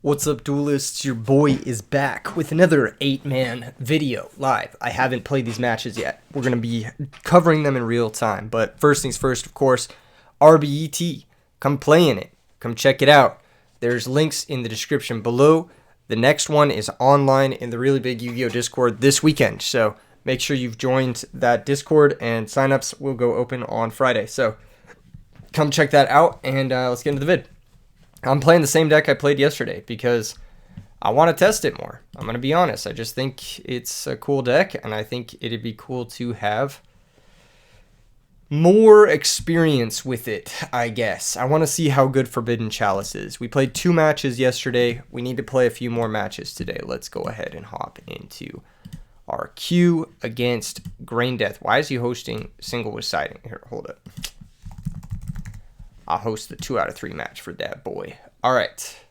What's up, duelists? Your boy is back with another 8-man video live. I haven't played these matches yet. We're going to be covering them in real time. But first things first, of course, RBET. Come play in it. Come check it out. There's links in the description below. The next one is online in the really big Yu-Gi-Oh! Discord this weekend. So make sure you've joined that Discord, and signups will go open on Friday. So come check that out, and let's get into the vid. I'm playing the same deck I played yesterday because I want to test it more. I'm going to be honest. I just think it's a cool deck, and I think it'd be cool to have more experience with it, I guess. I want to see how good Forbidden Chalice is. We played 2 matches yesterday. We need to play a few more matches today. Let's go ahead and hop into our queue against Grain Death. Why is he hosting single with siding? Here, hold it. I'll host the 2 out of 3 match for that boy. All right.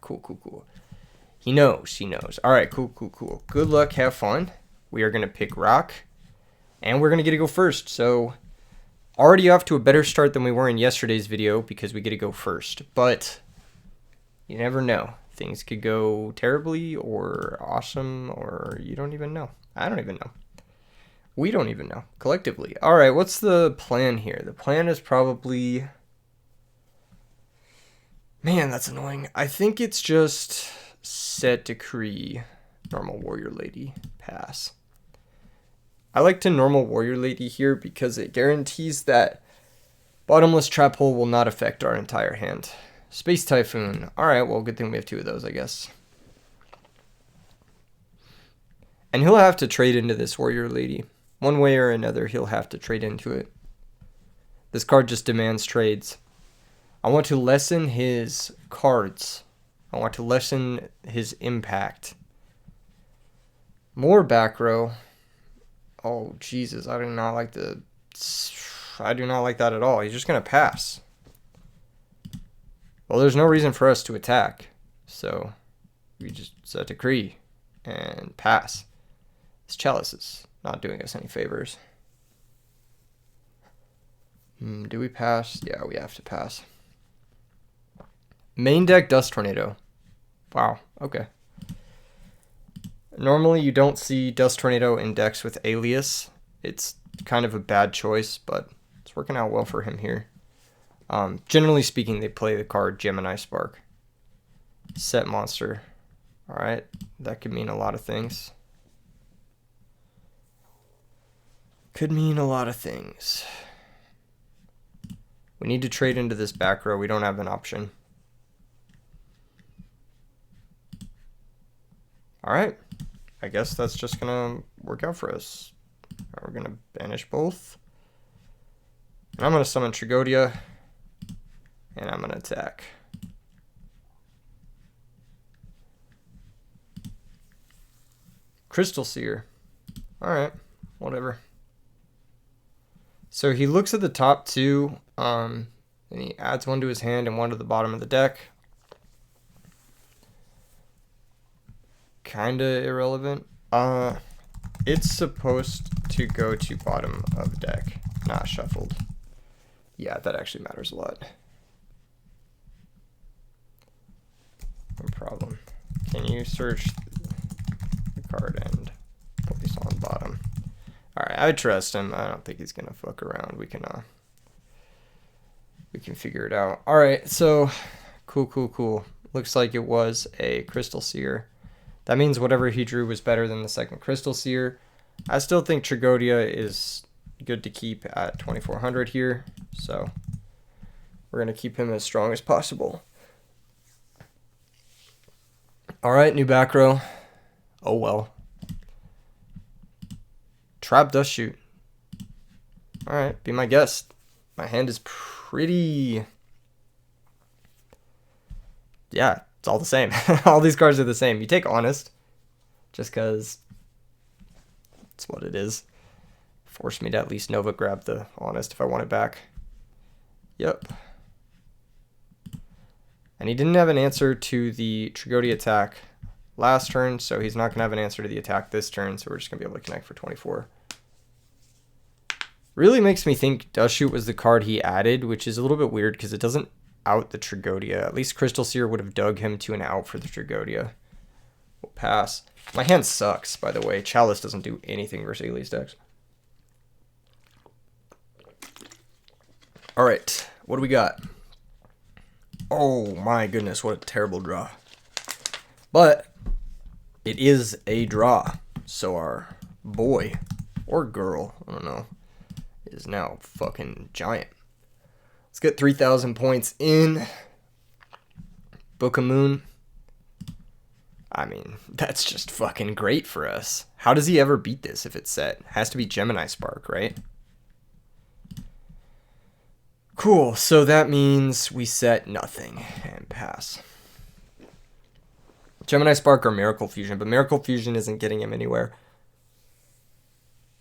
Cool. He knows. All right, cool. Good luck, have fun. We are going to pick rock, and we're going to get to go first. So already off to a better start than we were in yesterday's video because we get to go first. But you never know. Things could go terribly or awesome, or you don't even know. I don't even know. We don't even know, collectively. All right, what's the plan here? The plan is probably... Man, that's annoying. I think it's just set decree, normal warrior lady, pass. I like to normal warrior lady here because it guarantees that bottomless trap hole will not affect our entire hand. Space Typhoon. All right, well, good thing we have 2 of those, I guess. And he'll have to trade into this warrior lady. One way or another, he'll have to trade into it. This card just demands trades. I want to lessen his cards. I want to lessen his impact. More back row. Oh, Jesus. I do not like that at all. He's just going to pass. Well, there's no reason for us to attack. So, we just set decree and pass. This Chalice is not doing us any favors. Do we pass? Yeah, we have to pass. Main deck Dust Tornado. Wow, okay. Normally you don't see Dust Tornado in decks with Alias. It's kind of a bad choice, but it's working out well for him here. Generally speaking, they play the card Gemini Spark. Set monster. Alright, that could mean a lot of things. Could mean a lot of things. We need to trade into this back row. We don't have an option. Alright. I guess that's just going to work out for us. We're going to banish both. And I'm going to summon Trigodia. And I'm going to attack. Crystal Seer. Alright. Whatever. So he looks at the top 2, and he adds 1 to his hand and 1 to the bottom of the deck. Kinda irrelevant. It's supposed to go to bottom of deck, not shuffled. Yeah, that actually matters a lot. No problem. Can you search the card and place on bottom? Alright, I trust him. I don't think he's gonna fuck around. We can figure it out. Alright, so cool. Looks like it was a Crystal Seer. That means whatever he drew was better than the second Crystal Seer. I still think Trigodia is good to keep at 2400 here, so we're gonna keep him as strong as possible. Alright, new back row. Oh well. Trap Dust Shoot. Alright, be my guest. My hand is pretty... Yeah, it's all the same. All these cards are the same. You take Honest, just because it's what it is. Force me to at least Nova grab the Honest if I want it back. Yep. And he didn't have an answer to the Trigodia attack last turn, so he's not going to have an answer to the attack this turn, so we're just going to be able to connect for 24. Really makes me think Dust Shoot was the card he added, which is a little bit weird because it doesn't out the Tragodia. At least Crystal Seer would have dug him to an out for the Tragodia. We'll pass. My hand sucks, by the way. Chalice doesn't do anything versus Elise decks. Alright, what do we got? Oh my goodness, what a terrible draw. But it is a draw. So our boy or girl, I don't know, is now fucking giant. Let's get 3,000 points in. Book of Moon. I mean, that's just fucking great for us. How does he ever beat this if it's set? Has to be Gemini Spark, right? Cool, so that means we set nothing and pass. Gemini Spark or Miracle Fusion, but Miracle Fusion isn't getting him anywhere.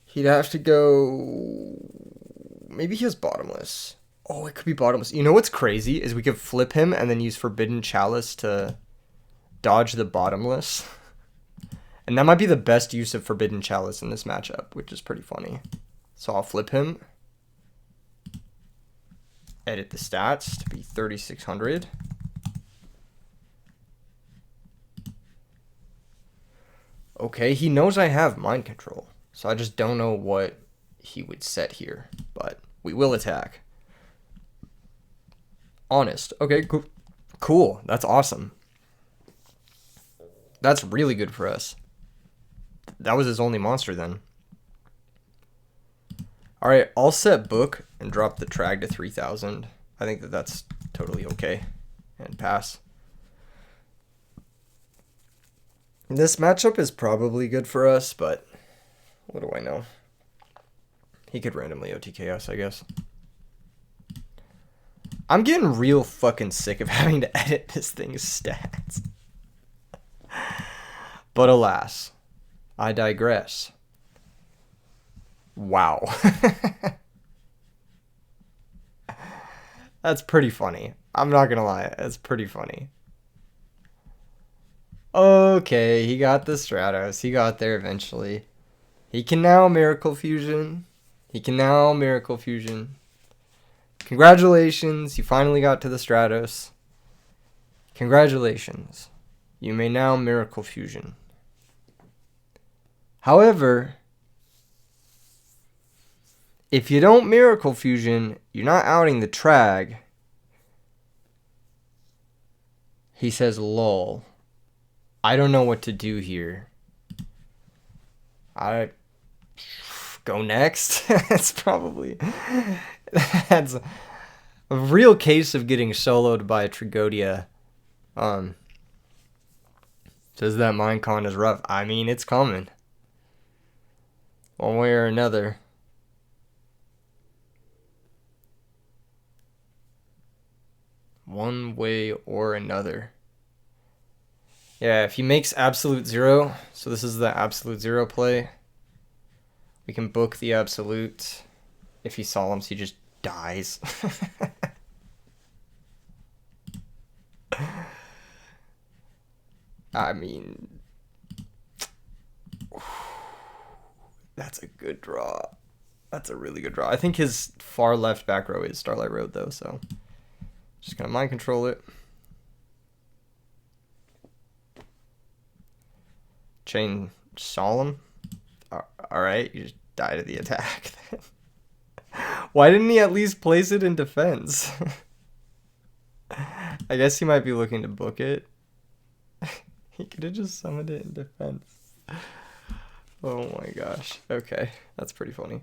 He'd have to go... Maybe he has Bottomless. Oh, it could be Bottomless. You know what's crazy is we could flip him and then use Forbidden Chalice to dodge the Bottomless. And that might be the best use of Forbidden Chalice in this matchup, which is pretty funny. So I'll flip him. Edit the stats to be 3,600. Okay, he knows I have Mind Control. So I just don't know what he would set here. But we will attack. Honest. Okay, cool. That's awesome. That's really good for us. That was his only monster then. Alright, I'll set Book and drop the Trag to 3,000. I think that's totally okay. And pass. This matchup is probably good for us, but what do I know? He could randomly OTK us, I guess. I'm getting real fucking sick of having to edit this thing's stats. But alas, I digress. Wow. That's pretty funny. I'm not gonna lie, that's pretty funny. Okay, he got the Stratos. He got there eventually. He can now Miracle Fusion. Congratulations, you finally got to the Stratos. Congratulations. You may now Miracle Fusion. However, if you don't Miracle Fusion, you're not outing the Trag. He says, lol. I don't know what to do here. I go next. That's probably... That's a real case of getting soloed by a Tragodia. Says that Minecon is rough. I mean, it's coming. One way or another. One way or another. Yeah, if he makes Absolute Zero, so this is the Absolute Zero play, we can book the Absolute. If he Solemns, he just dies. I mean, that's a good draw. That's a really good draw. I think his far left back row is Starlight Road, though, so just gonna Mind Control it. Chain Solemn. Alright, you just die to the attack. Why didn't he at least place it in defense? I guess he might be looking to book it. He could have just summoned it in defense. Oh my gosh. Okay, that's pretty funny.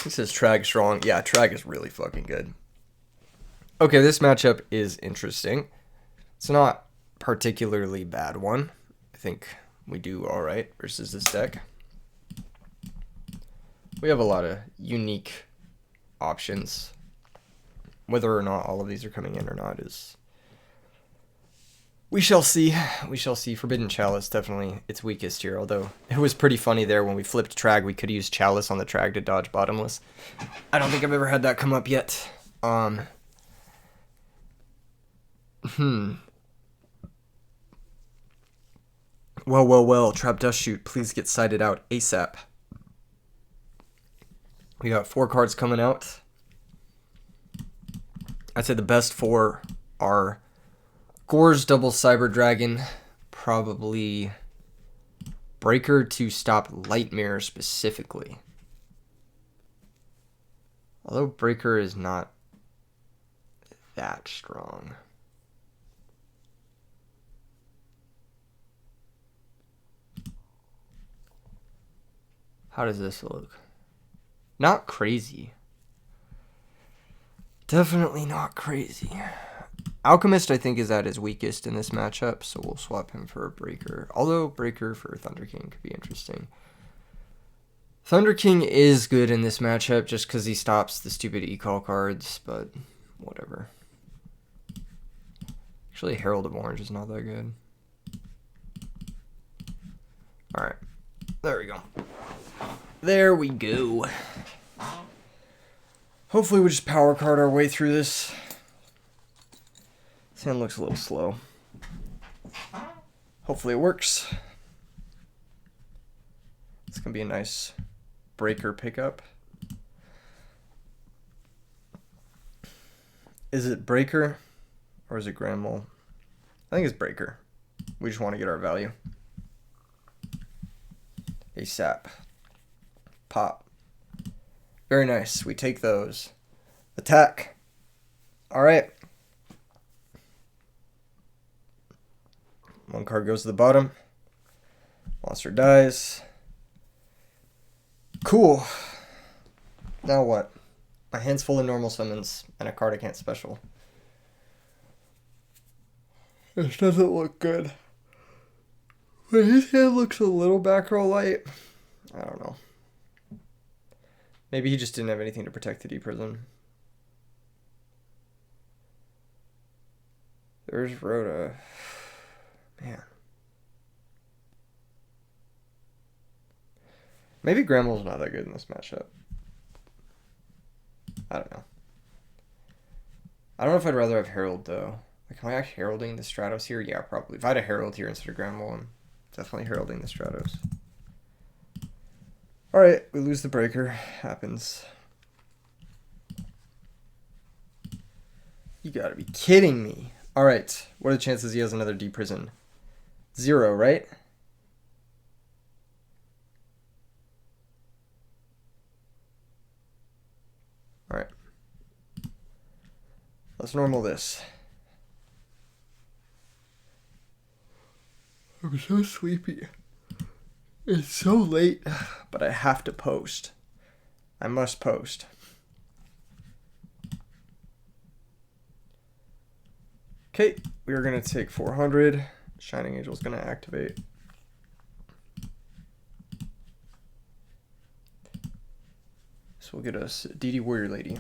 He says Trag strong. Yeah, Trag is really fucking good. Okay, this matchup is interesting. It's not particularly bad one. I think we do alright versus this deck. We have a lot of unique options. Whether or not all of these are coming in or not is... We shall see. We shall see. Forbidden Chalice, definitely its weakest here, although it was pretty funny there when we flipped Trag, we could use Chalice on the Trag to dodge Bottomless. I don't think I've ever had that come up yet. Well, Trap Dust Shoot, please get sighted out ASAP. We got 4 cards coming out. I'd say the best four are Gore's double Cyber Dragon, probably Breaker to stop Lightmare specifically. Although Breaker is not that strong. How does this look? Not crazy. Definitely not crazy. Alchemist, I think, is at his weakest in this matchup, so we'll swap him for a Breaker. Although Breaker for Thunder King could be interesting. Thunder King is good in this matchup just because he stops the stupid e-call cards, but whatever. Actually, Herald of Orange is not that good. Alright, there we go. There we go. Hopefully we just power card our way through this. This hand looks a little slow. Hopefully it works. It's going to be a nice Breaker pickup. Is it Breaker or is it Grand Mole? I think it's Breaker. We just want to get our value. ASAP. Pop. Very nice. We take those. Attack. Alright. One card goes to the bottom. Monster dies. Cool. Now what? My hand's full of normal summons and a card I can't special. This doesn't look good. But his hand looks a little back row light. I don't know. Maybe he just didn't have anything to protect the D Prison. There's Rhoda. Man. Maybe Gramel's not that good in this matchup. I don't know. I don't know if I'd rather have Herald, though. Like, am I actually heralding the Stratos here? Yeah, probably. If I had a Herald here instead of Gramel, I'm definitely heralding the Stratos. Alright, we lose the Breaker. Happens. You gotta be kidding me. Alright, what are the chances he has another D Prison? 0, right? Alright. Let's normal this. I'm so sleepy. It's so late, but I have to post. I must post. Okay, we are going to take 400. Shining Angel is going to activate. So we'll get us DD Warrior Lady.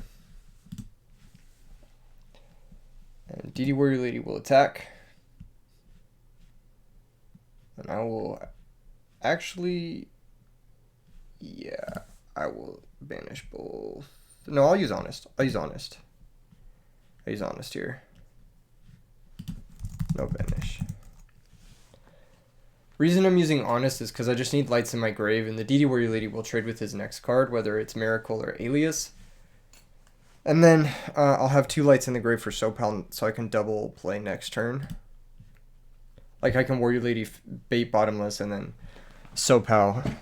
And DD Warrior Lady will attack. And I will actually, yeah, I will banish both. No, I'll use Honest. I'll use Honest here. No banish. Reason I'm using Honest is because I just need lights in my grave, and the DD Warrior Lady will trade with his next card, whether it's Miracle or Alias. And then I'll have 2 lights in the grave for Sopal, so I can double play next turn. Like, I can Warrior Lady bait bottomless, and then Sopal,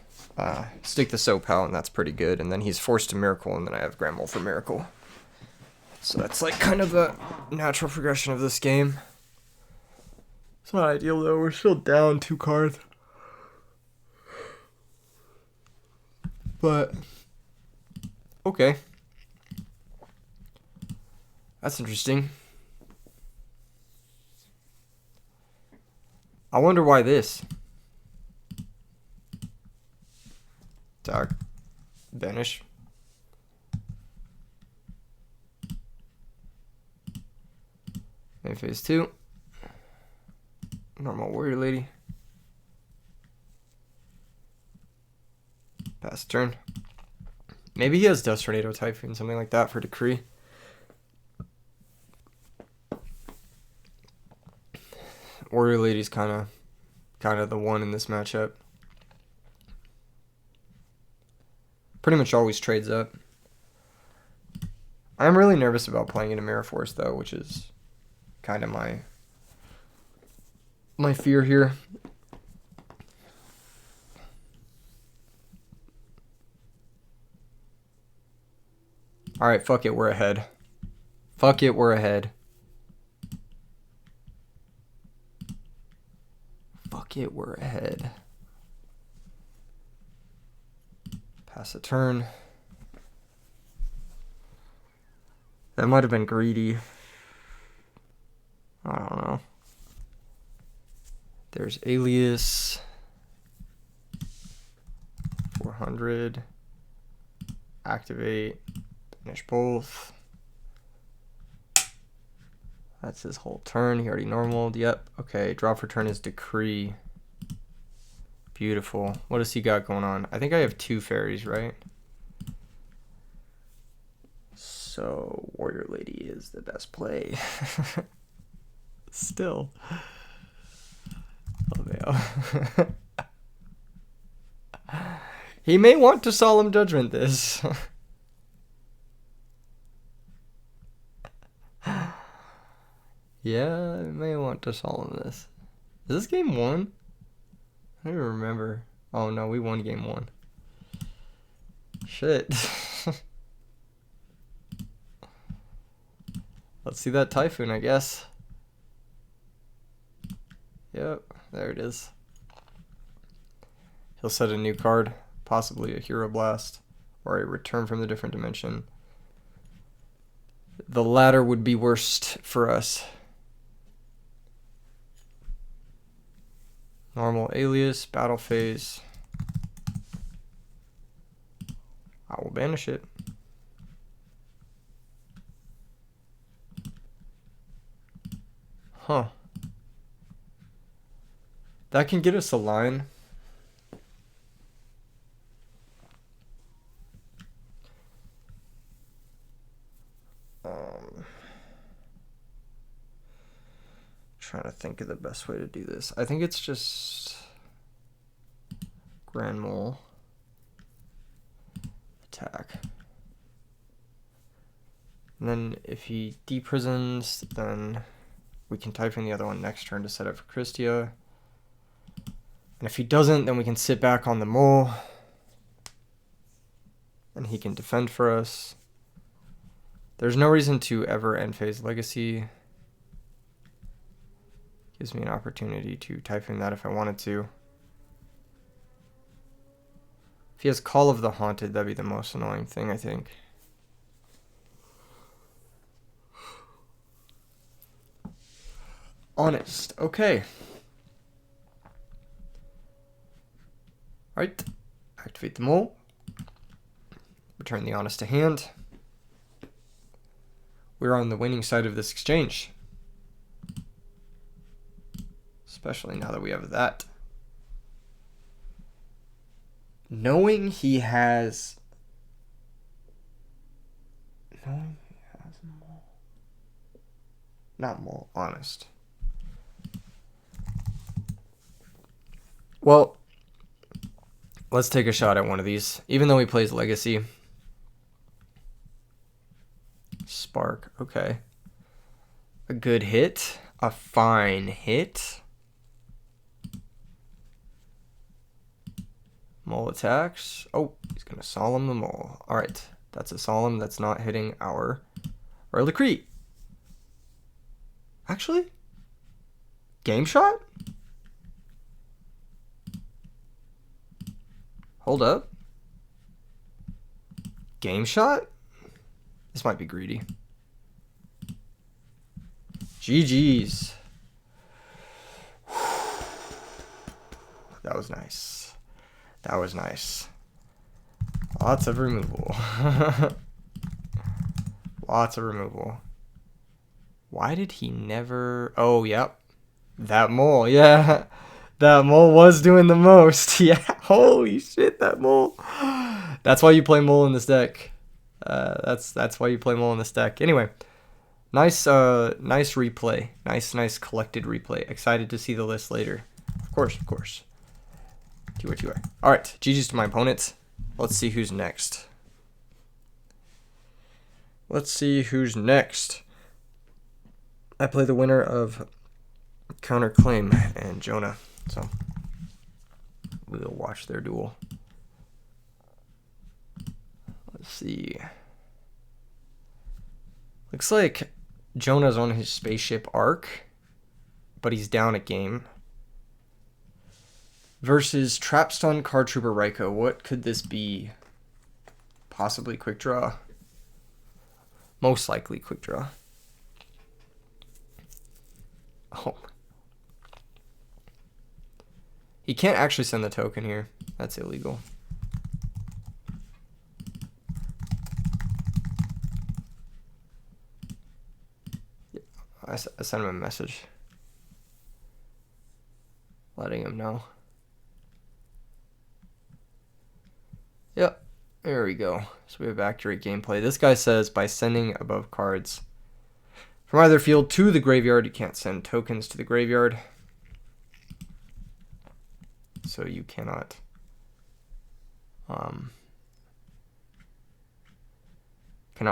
stick the Sopal, and that's pretty good. And then he's forced to Miracle, and then I have Gramel for Miracle. So that's like kind of the natural progression of this game. It's not ideal though, we're still down 2 cards. But, okay. That's interesting. I wonder why this. Attack. Banish. Main phase 2. Normal Warrior Lady. Pass turn. Maybe he has Dust Tornado Typhoon, something like that for Decree. Warrior Lady's kind of the one in this matchup. Pretty much always trades up. I'm really nervous about playing into Mirror Force though, which is kind of my fear here. All right, fuck it, we're ahead. Fuck it, we're ahead. Fuck it, we're ahead. Pass a turn. That might have been greedy. I don't know. There's Alias. 400. Activate. Finish both. That's his whole turn. He already normaled. Yep. Okay. Draw for turn is Decree. Beautiful. What does he got going on? I think I have 2 fairies, right? So Warrior Lady is the best play. Still. Oh, man. He may want to Solemn Judgment this. Yeah, I may want to Solemn this. Is this game 1? I don't even remember. Oh no, we won game 1. Shit. Let's see that Typhoon, I guess. Yep, there it is. He'll set a new card, possibly a Hero Blast, or a Return from the Different Dimension. The latter would be worst for us. Normal Alias, Battle Phase. I will banish it. Huh. That can get us a line. Trying to think of the best way to do this. I think it's just Grand Mole. Attack. And then if he deprisons, then we can type in the other one next turn to set up for Christia. And if he doesn't, then we can sit back on the mole. And he can defend for us. There's no reason to ever end phase Legacy. Gives me an opportunity to type in that if I wanted to. If he has Call of the Haunted, that'd be the most annoying thing, I think. Honest. Okay. Alright. Activate the mole. Return the Honest to hand. We're on the winning side of this exchange. Especially now that we have that. Knowing he has mole. Not mole, Honest. Well, let's take a shot at one of these. Even though he plays Legacy. Spark, okay. A good hit. A fine hit. Mole attacks. Oh, he's going to Solemn the mole. Alright, that's a Solemn that's not hitting our Reliquary. Actually? Game shot? Hold up. Game shot? This might be greedy. GG's. That was nice. That was nice. Lots of removal. Lots of removal. Why did he never... Oh, yep. That mole, yeah. That mole was doing the most. Yeah, holy shit, that mole. That's why you play mole in this deck. That's why you play mole in this deck. Anyway, nice replay. Nice collected replay. Excited to see the list later. Of course. You are. All right, GG's to my opponents. Let's see who's next. Let's see who's next. I play the winner of Counterclaim and Jonah, so we'll watch their duel. Let's see. Looks like Jonah's on his spaceship arc, but he's down a game. Versus Trapstun Card Trooper Raiko. What could this be? Possibly quick draw. Most likely quick draw. Oh. He can't actually send the token here. That's illegal. I sent him a message letting him know. Yep, there we go. So we have accurate gameplay. This guy says by sending above cards from either field to the graveyard, you can't send tokens to the graveyard. So you cannot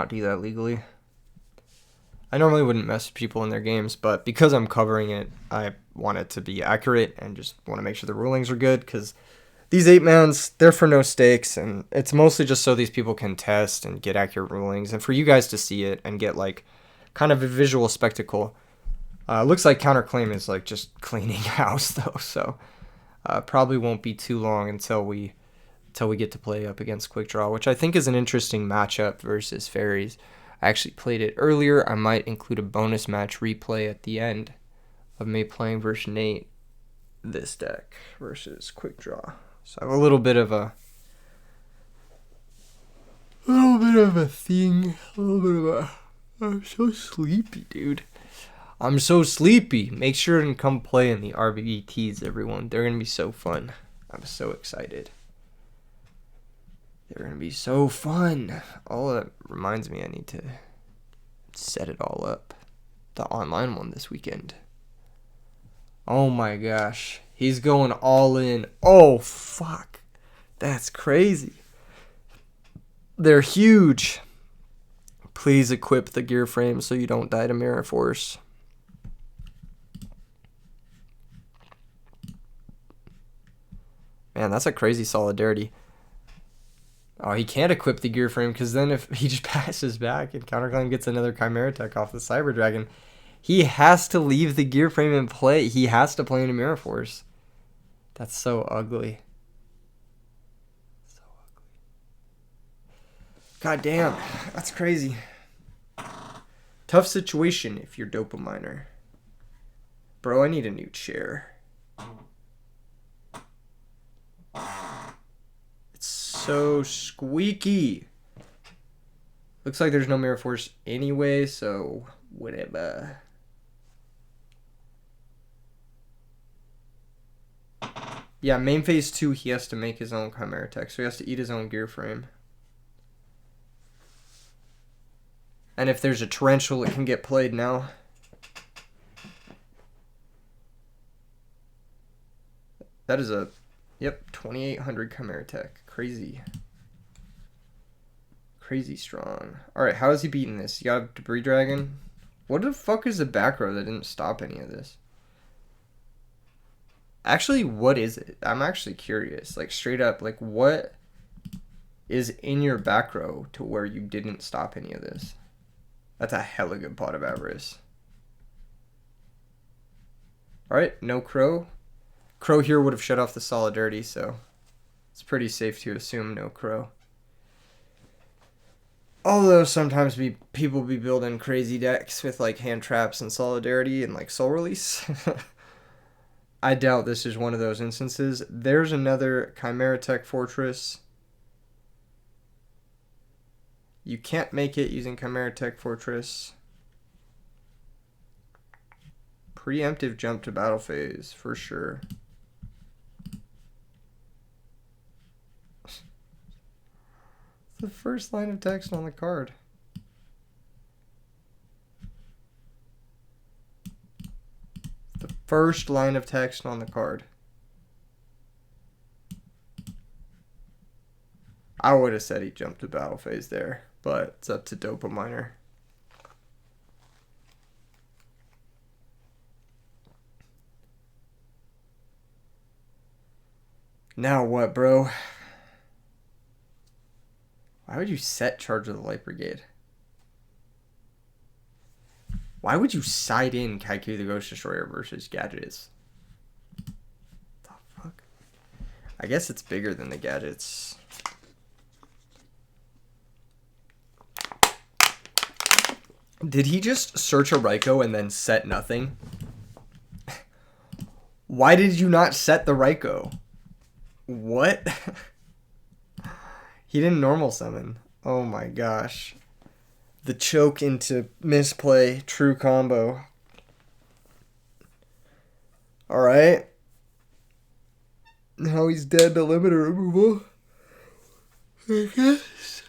do that legally. I normally wouldn't mess with people in their games, but because I'm covering it, I want it to be accurate and just want to make sure the rulings are good, because these 8-mans, they're for no stakes, and it's mostly just so these people can test and get accurate rulings, and for you guys to see it and get like kind of a visual spectacle. Looks like Counterclaim is like just cleaning house though, so probably won't be too long until we get to play up against Quick Draw, which I think is an interesting matchup versus Fairies. I actually played it earlier. I might include a bonus match replay at the end of me playing versus Nate this deck versus Quick Draw. So I have a little bit of a thing. I'm so sleepy, dude. I'm so sleepy. Make sure and come play in the RBETs, everyone. They're going to be so fun. I'm so excited. They're going to be so fun. All that reminds me, I need to set it all up. The online one this weekend. Oh my gosh. He's going all in. Oh, fuck. That's crazy. They're huge. Please equip the gear frame so you don't die to Mirror Force. Man, that's a crazy solidarity. Oh, he can't equip the gear frame because then if he just passes back and Counterclaim gets another Chimera Tech off the Cyber Dragon, he has to leave the gear frame in play. He has to play into Mirror Force. That's so ugly. So ugly. God damn, that's crazy. Tough situation if you're Dopaminer. Bro, I need a new chair. So squeaky. Looks like there's no Mirror Force anyway, so whatever. Yeah, main phase 2, he has to make his own Chimera Tech, so he has to eat his own gear frame. And if there's a Torrential, it can get played now. That is a, yep, 2800 Chimera Tech. Crazy. Crazy strong. Alright, how is he beating this? You got a Debris Dragon? What the fuck is the back row that didn't stop any of this? Actually, what is it? I'm actually curious. Like, straight up, like, what is in your back row to where you didn't stop any of this? That's a hella good Pot of Avarice. Alright, no Crow. Crow here would have shut off the Solidarity, so it's pretty safe to assume no Crow. Although sometimes people be building crazy decks with like hand traps and Solidarity and like Soul Release. I doubt this is one of those instances. There's another Chimera Tech Fortress. You can't make it using Chimera Tech Fortress. Preemptive jump to battle phase, for sure. The first line of text on the card. The first line of text on the card. I would have said he jumped to battle phase there, but it's up to Dopaminer. Now what, bro? Why would you set Charge of the Light Brigade? Why would you side in Kaiku the Ghost Destroyer versus Gadgets? The fuck? I guess it's bigger than the Gadgets. Did he just search a Raikou and then set nothing? Why did you not set the Raikou? What? He didn't normal summon. Oh my gosh. The choke into misplay. True combo. Alright. Now he's dead to limiter removal. I guess.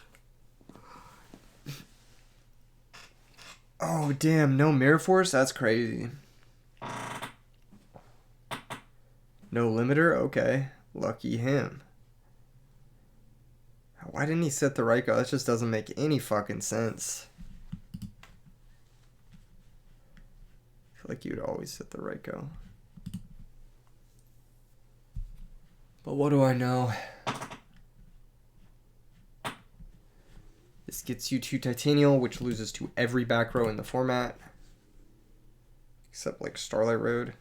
Oh damn, no Mirror Force? That's crazy. No limiter? Okay. Lucky him. Why didn't he set the Raikou? That just doesn't make any fucking sense. I feel like you'd always set the Raikou. But what do I know? This gets you to Titanial, which loses to every back row in the format. Except like Starlight Road.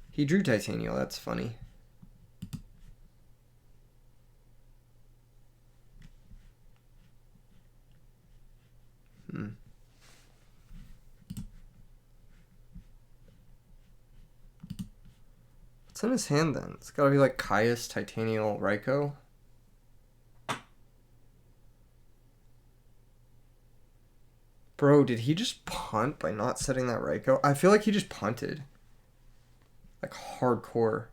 He drew Titanial, that's funny. What's in his hand then? It's gotta be like Caius, Titanial, Raikou. Bro, did he just punt by not setting that Raikou? I feel like he just punted. Like hardcore.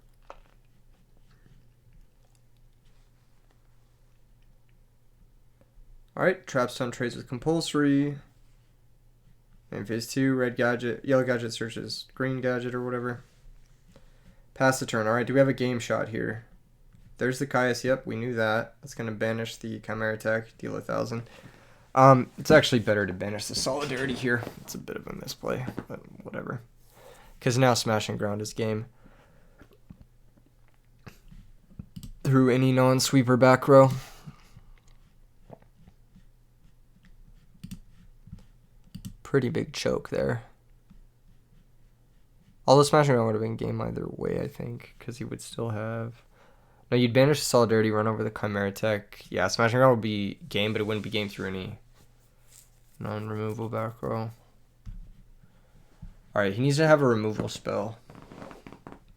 Alright, Trapstone trades with compulsory. In phase 2, red gadget, yellow gadget searches green gadget or whatever. Pass the turn. Alright, do we have a game shot here? There's the Caius. Yep, we knew that. That's going to banish the Chimera attack, deal 1,000. It's actually better to banish the Solidarity here. It's a bit of a misplay, but whatever. Because now Smash and Ground is game. Through any non-sweeper back row. Pretty big choke there. Although Smash and Ground would have been game either way, I think. Because he would still have... No, you'd banish the Solidarity, run over the Chimera Tech. Yeah, Smash and Ground would be game, but it wouldn't be game through any non-removal back row. Alright, he needs to have a removal spell.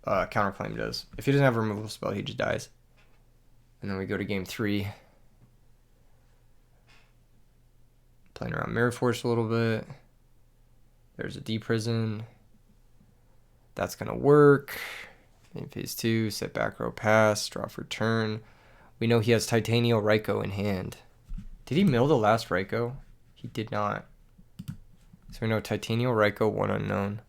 Counterclaim does. If he doesn't have a removal spell, he just dies. And then we go to game 3. Playing around Mirror Force a little bit. There's a D-Prison. That's going to work. In phase 2, set back row pass, draw for turn. We know he has Titanial Raikou in hand. Did he mill the last Raikou? He did not. So we know Titanial Raikou, 1 unknown.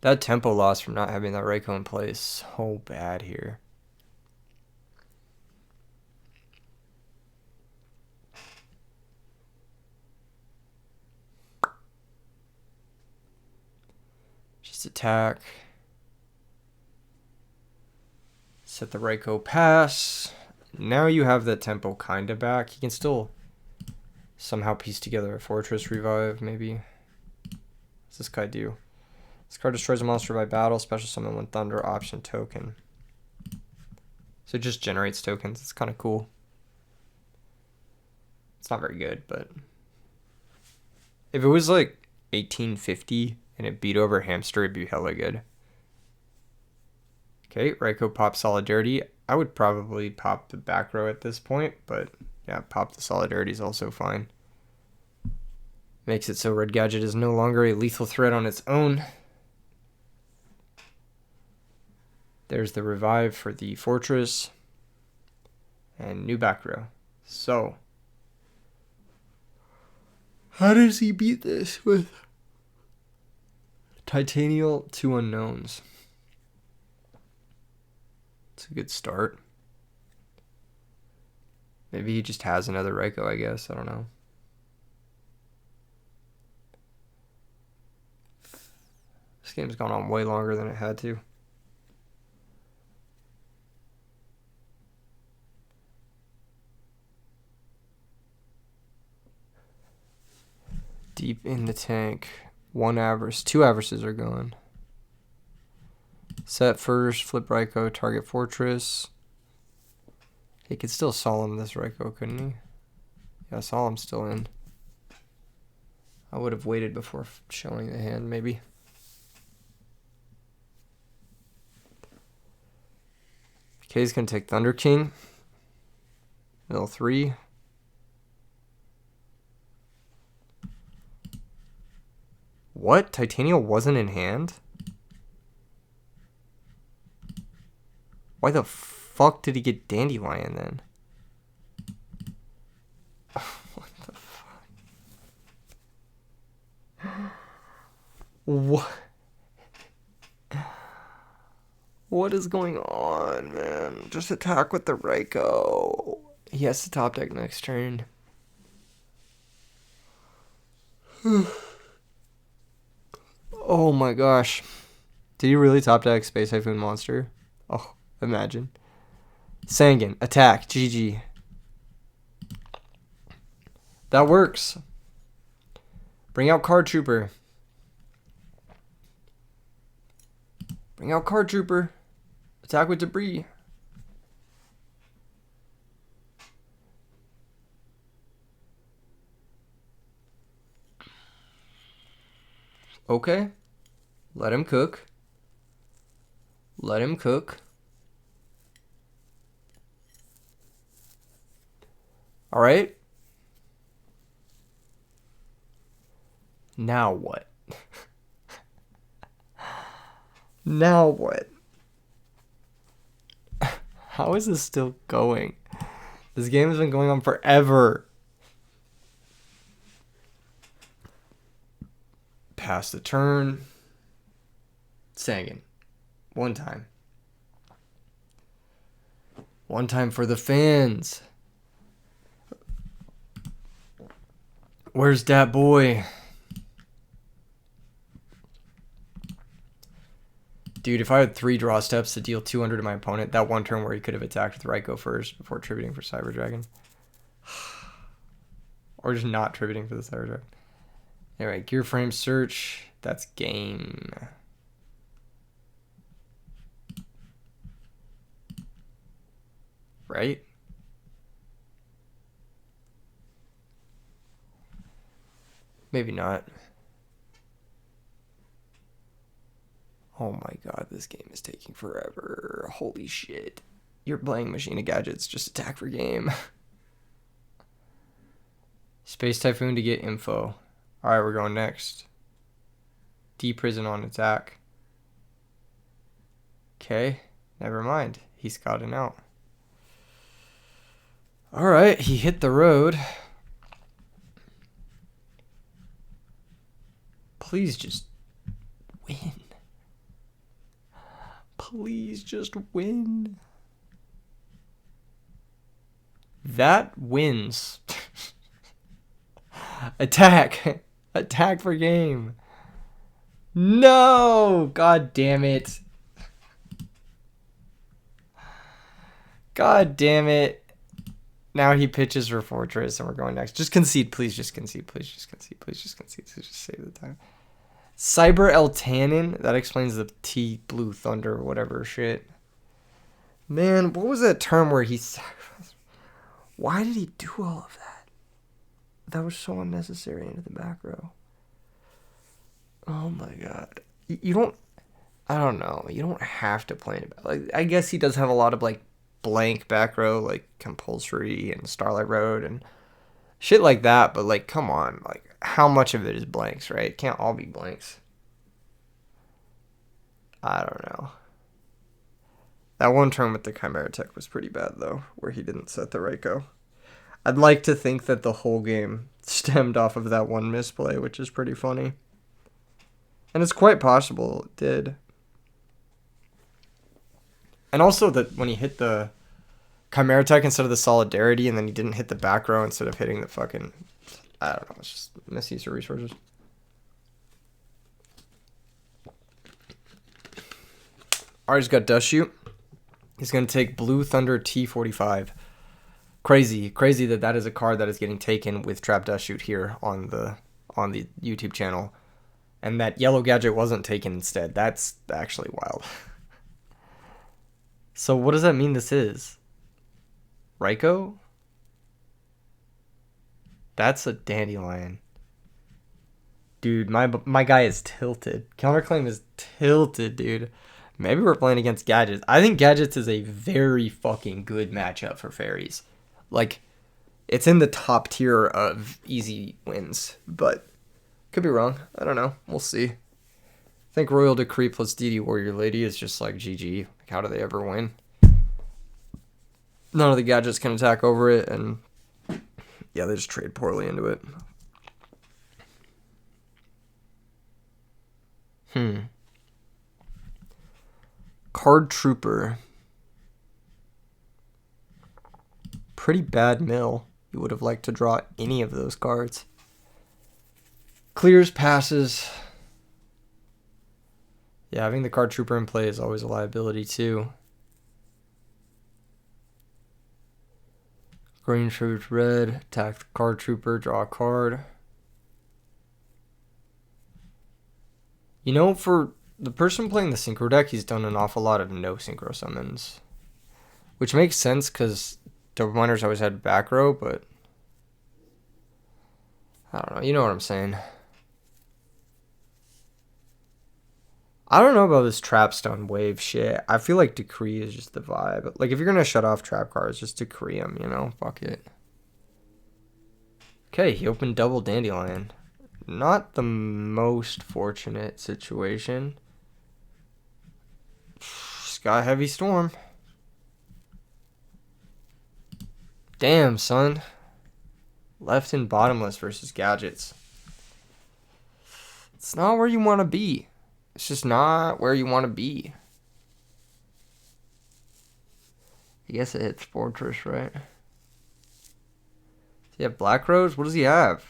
That tempo loss from not having that Raikou in place, so bad here. Just attack. Set the Raikou pass. Now you have that tempo kind of back. He can still somehow piece together a Fortress Revive, maybe. What's this guy do? This card destroys a monster by battle. Special summon 1 Thunder, option token. So it just generates tokens. It's kind of cool. It's not very good, but... If it was like 1850 and it beat over Hamster, it'd be hella good. Okay, Raikou pop Solidarity. I would probably pop the back row at this point, but yeah, pop the Solidarity is also fine. Makes it so Red Gadget is no longer a lethal threat on its own. There's the revive for the Fortress. And new back row. So, how does he beat this with Titanial, 2 unknowns? It's a good start. Maybe he just has another Raikou, I guess. I don't know. This game's gone on way longer than it had to. Deep in the tank. 1 Avarice. 2 Avarices are gone. Set first. Flip Raikou. Target Fortress. He could still Solemn this Raikou, couldn't he? Yeah, Solemn's still in. I would have waited before showing the hand, maybe. Okay, he's going to take Thunder King. Middle 3. What? Titania wasn't in hand? Why the fuck did he get Dandelion then? What the fuck? What? What is going on, man? Just attack with the Raikou. He has to top deck next turn. Oh my gosh. Did he really top deck Space Typhoon Monster? Oh, imagine. Sangan, attack, GG. That works. Bring out Card Trooper. Bring out Card Trooper. Attack with Debris. Okay. Let him cook. Let him cook. All right. Now what? Now what? How is this still going? This game has been going on forever. Pass the turn. Sangan. 1 time. 1 time for the fans. Where's that boy? Dude, if I had 3 draw steps to deal 200 to my opponent, that 1 turn where he could have attacked with Raikou first before tributing for Cyber Dragon. Or just not tributing for the Cyber Dragon. Alright, Gear Frame Search. That's game. Right? Maybe not. Oh my god, this game is taking forever. Holy shit. You're playing Machine of Gadgets, just attack for game. Space Typhoon to get info. Alright, we're going next. D-Prison on attack. Okay, never mind. He's scouting out. Alright, he hit the road. Please just win. Please just win. That wins. Attack. Attack for game. No! God damn it. God damn it. Now he pitches for Fortress and we're going next. Just concede, please. Just concede. Please just concede. Please just concede. Please just save the time. Cyber Eltanin. That explains the T Blue Thunder or whatever shit. Man, what was that term where he sacrificed? Why did he do all of that? That was so unnecessary into the back row. Oh my god. You don't... I don't know. You don't have to play it. Like, I guess he does have a lot of, like, blank back row, like Compulsory and Starlight Road and shit like that, but, like, come on. Like, how much of it is blanks, right? It can't all be blanks. I don't know. That 1 turn with the Chimera Tech was pretty bad, though, where he didn't set the Raikou. I'd like to think that the whole game stemmed off of that 1 misplay, which is pretty funny. And it's quite possible it did. And also that when he hit the Chimera Tech instead of the Solidarity, and then he didn't hit the back row instead of hitting the fucking... I don't know, it's just misuse of resources. Alright, he's got Dust Shoot. He's going to take Blue Thunder T45. Crazy that is a card that is getting taken with Trap Dust Shoot here on the YouTube channel. And that Yellow Gadget wasn't taken instead. That's actually wild. So what does that mean this is? Raikou? That's a Dandelion. Dude, my guy is tilted. Counterclaim is tilted, dude. Maybe we're playing against Gadgets. I think Gadgets is a very fucking good matchup for Fairies. Like, it's in the top tier of easy wins, but could be wrong. I don't know. We'll see. I think Royal Decree plus DD Warrior Lady is just like GG. Like, how do they ever win? None of the Gadgets can attack over it, and yeah, they just trade poorly into it. Card Trooper. Pretty bad mill. You would have liked to draw any of those cards. Clears, passes. Yeah, having the Card Trooper in play is always a liability too. Green shoots red, attack the Card Trooper, draw a card. You know, for the person playing the Synchro deck, he's done an awful lot of no Synchro summons. Which makes sense because Double Miners always had back row, but I don't know, you know what I'm saying. I don't know about this Trapstone wave shit. I feel like Decree is just the vibe. Like, if you're going to shut off trap cards, just Decree them, you know? Fuck it. Okay, he opened double Dandelion. Not the most fortunate situation. Sky Heavy Storm. Damn, son. Left and bottomless versus Gadgets. It's not where you want to be. It's just not where you want to be. I guess it hits Fortress, right? Does he have Black Rose? What does he have?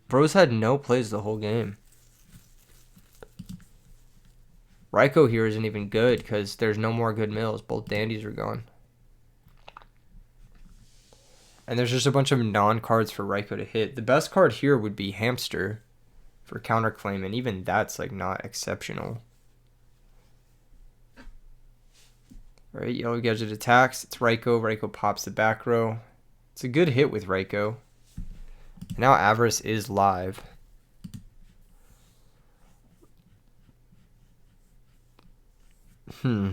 Bro's had no plays the whole game. Raikou here isn't even good because there's no more good mills. Both Dandies are gone. And there's just a bunch of non-cards for Raikou to hit. The best card here would be Hamster for Counterclaim, and even that's like not exceptional. Alright, Yellow Gadget attacks. It's Raikou. Raikou pops the back row. It's a good hit with Raikou. And now Avarice is live. Yeah,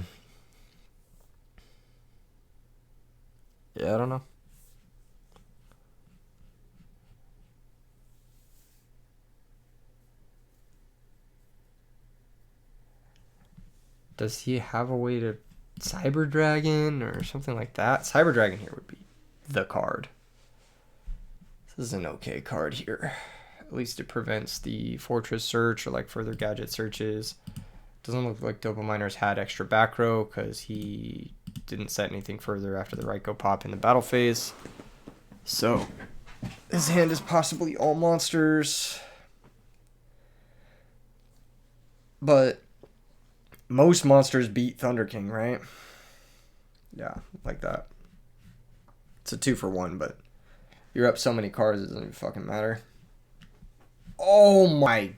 I don't know. Does he have a way to Cyber Dragon or something like that? Cyber Dragon here would be the card. This is an okay card here. At least it prevents the Fortress search or like further Gadget searches. Doesn't look like Double Miners had extra back row because he didn't set anything further after the Raikou pop in the battle phase. So his hand is possibly all monsters. But most monsters beat Thunder King, right? Yeah, like that. It's a 2-for-1, but you're up so many cards, it doesn't even fucking matter. Oh my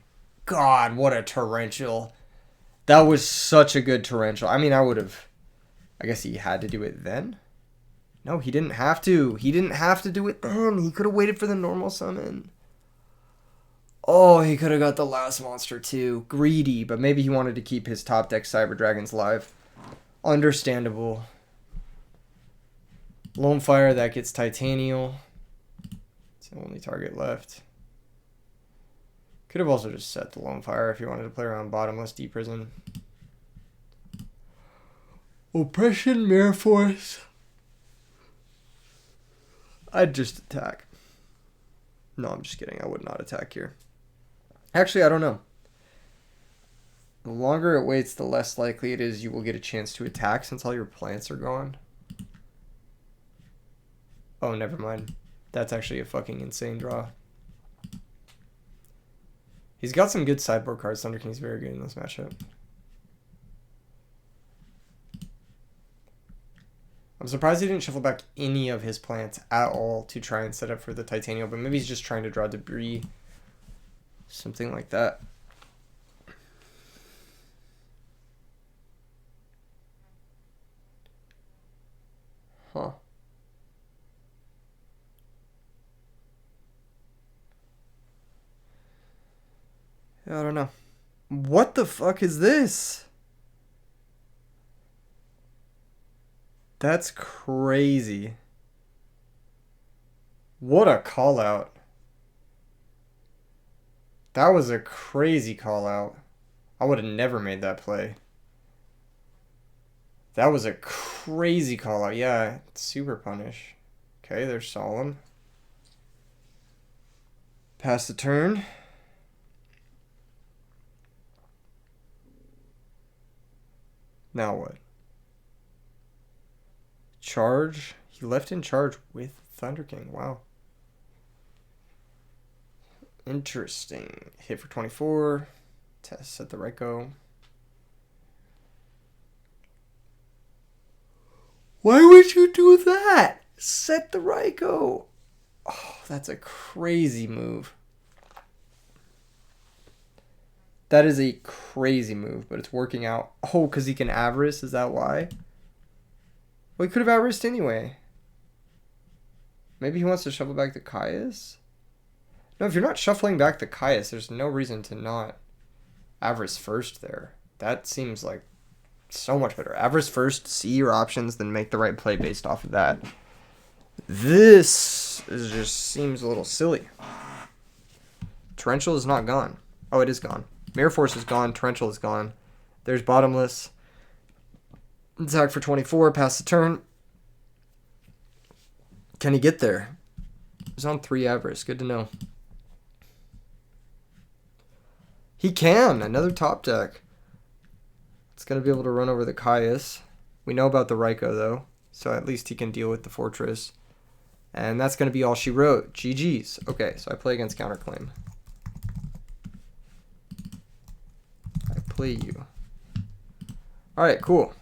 god, what a torrential. That was such a good torrential. I mean, I would have... I guess he had to do it then? No, he didn't have to. He didn't have to do it then. He could have waited for the normal summon. Oh, he could have got the last monster too. Greedy, but maybe he wanted to keep his top deck Cyber Dragons live. Understandable. Lone Fire, that gets Titanial. It's the only target left. Could have also just set the Lone Fire if you wanted to play around bottomless Deep Prison. Oppression, Mirror Force. I'd just attack. No, I'm just kidding. I would not attack here. Actually, I don't know. The longer it waits, the less likely it is you will get a chance to attack since all your plants are gone. Oh, never mind. That's actually a fucking insane draw. He's got some good sideboard cards. Thunder King's very good in this matchup. I'm surprised he didn't shuffle back any of his plants at all to try and set up for the Titanium, but maybe he's just trying to draw debris. Something like that. Huh. I don't know. What the fuck is this? That's crazy. What a call out. That was a crazy call out. I would have never made that play. That was a crazy call out. Yeah, super punish. Okay, there's Solemn. Pass the turn. Now what? Charge. He left in charge with Thunder King. Wow. Interesting. Hit for 24. Test, set the right go. Why would you do that? Set the right go. Oh, that's a crazy move. That is a crazy move, but it's working out. Oh, because he can avarice? Is that why? Well, he could have avariced anyway. Maybe he wants to shuffle back the Caius? No, if you're not shuffling back the Caius, there's no reason to not avarice first there. That seems like so much better. Avarice first, see your options, then make the right play based off of that. This just seems a little silly. Torrential is not gone. Oh, it is gone. Mirror Force is gone. Torrential is gone. There's Bottomless. Attack for 24. Pass the turn. Can he get there? He's on 3 avarice. Good to know. He can. Another top deck. It's going to be able to run over the Caius. We know about the Raikou, though. So at least he can deal with the Fortress. And that's going to be all she wrote. GG's. Okay, so I play against Counterclaim. I play you. Alright, cool.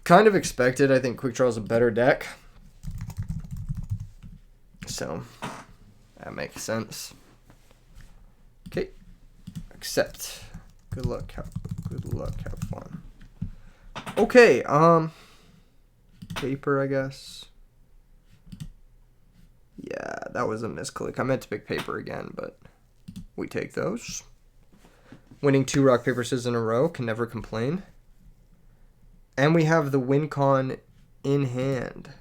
Kind of expected. I think Quick Draw is a better deck. So, that makes sense. Okay. Accept. Good luck. Have fun. Okay, paper, I guess. Yeah, that was a misclick. I meant to pick paper again, but we take those. Winning 2 rock, paper, scissors in a row. Can never complain. And we have the win con in hand.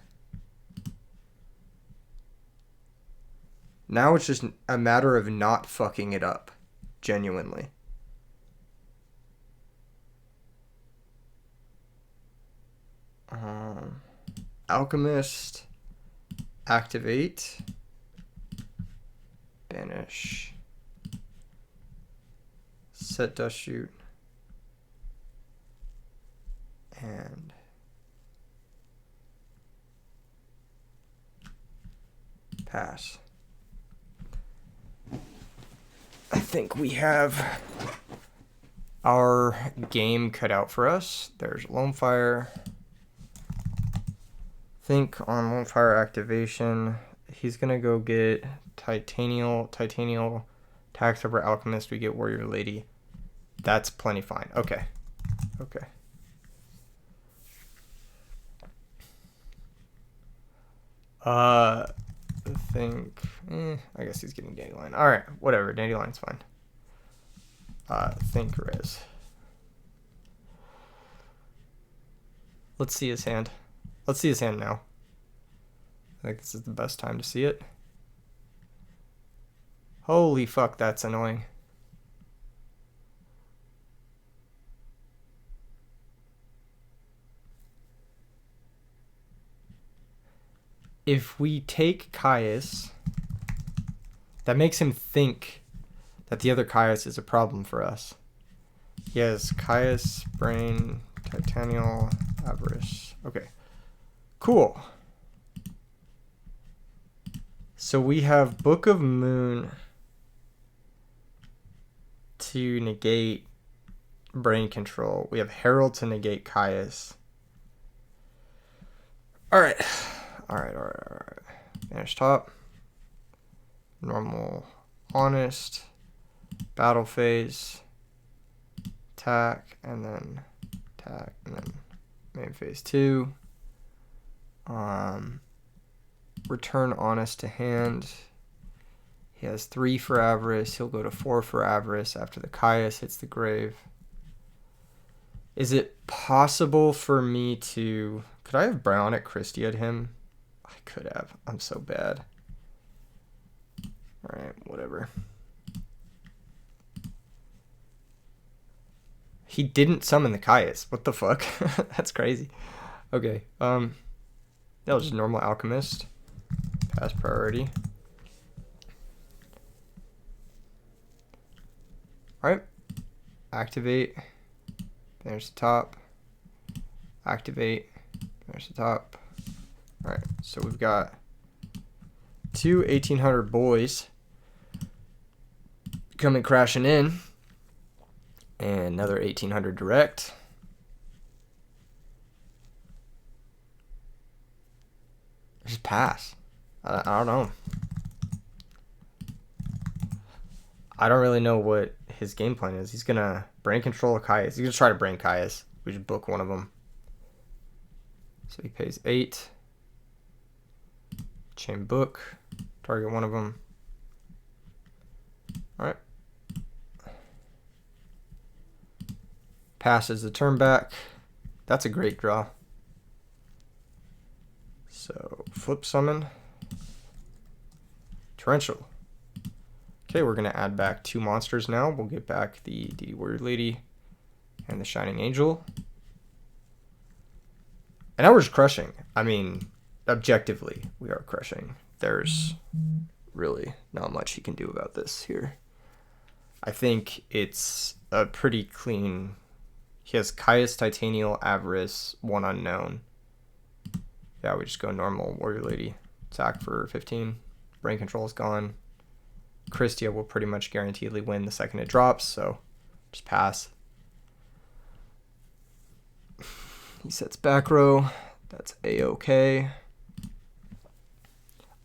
Now it's just a matter of not fucking it up. Genuinely. Alchemist. Activate. Banish. Set Dust Shoot. And pass. I think we have our game cut out for us. There's Lone Fire. Think on Lone Fire activation. He's gonna go get Titanial tax over Alchemist. We get Warrior Lady. That's plenty fine. Okay. Okay. I guess he's getting Dandelion. Alright, whatever. Dandelion's fine. Think Res. Let's see his hand. Let's see his hand now. I think this is the best time to see it. Holy fuck, that's annoying. If we take Caius, that makes him think that the other Caius is a problem for us. He has Caius, Brain, Titanial, Avarice. Okay. Cool. So we have Book of Moon to negate brain control. We have Herald to negate Caius. Alright. Alright. Vanish top. Normal. Honest. Battle phase. Attack. And then attack. And then main phase 2. Return honest to hand. He has 3 for avarice. He'll go to 4 for avarice after the Caius hits the grave. Is it possible for me to... Could I have Bionic Christia'd him? I could have. I'm so bad. Alright, whatever. He didn't summon the Caius. What the fuck? That's crazy. Okay, that was just normal Alchemist. Pass priority. Alright. Activate. There's the top. Activate. There's the top. Alright, so we've got 2 1800 boys coming crashing in. And another 1800 direct. Just pass. I don't know. I don't really know what his game plan is. He's gonna brain control a Caius. He's gonna try to brain Caius. We just book one of them. So he pays 8. Chain book. Target one of them. Alright. Passes the turn back. That's a great draw. So flip summon. Torrential. Okay, we're going to add back 2 monsters now. We'll get back the DD Warrior Lady and the Shining Angel. And now we're just crushing. I mean, objectively, we are crushing. There's really not much he can do about this here. I think it's a pretty clean... He has Caius, Titanial, Avarice, 1 unknown. Yeah, we just go normal Warrior Lady. Attack for 15. Brain control is gone. Christia will pretty much guaranteedly win the second it drops, so just pass. He sets back row. That's A-okay.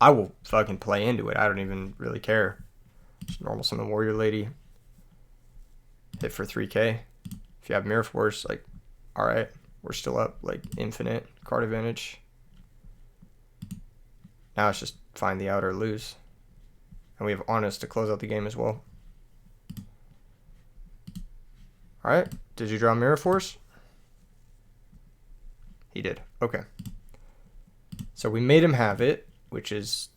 I will fucking play into it. I don't even really care. Just normal summon Warrior Lady. Hit for 3k. If you have Mirror Force, like, alright. We're still up, like, infinite card advantage. Now it's just find the out or lose. And we have Honest to close out the game as well. Alright. Did you draw Mirror Force? He did. Okay. So we made him have it, which is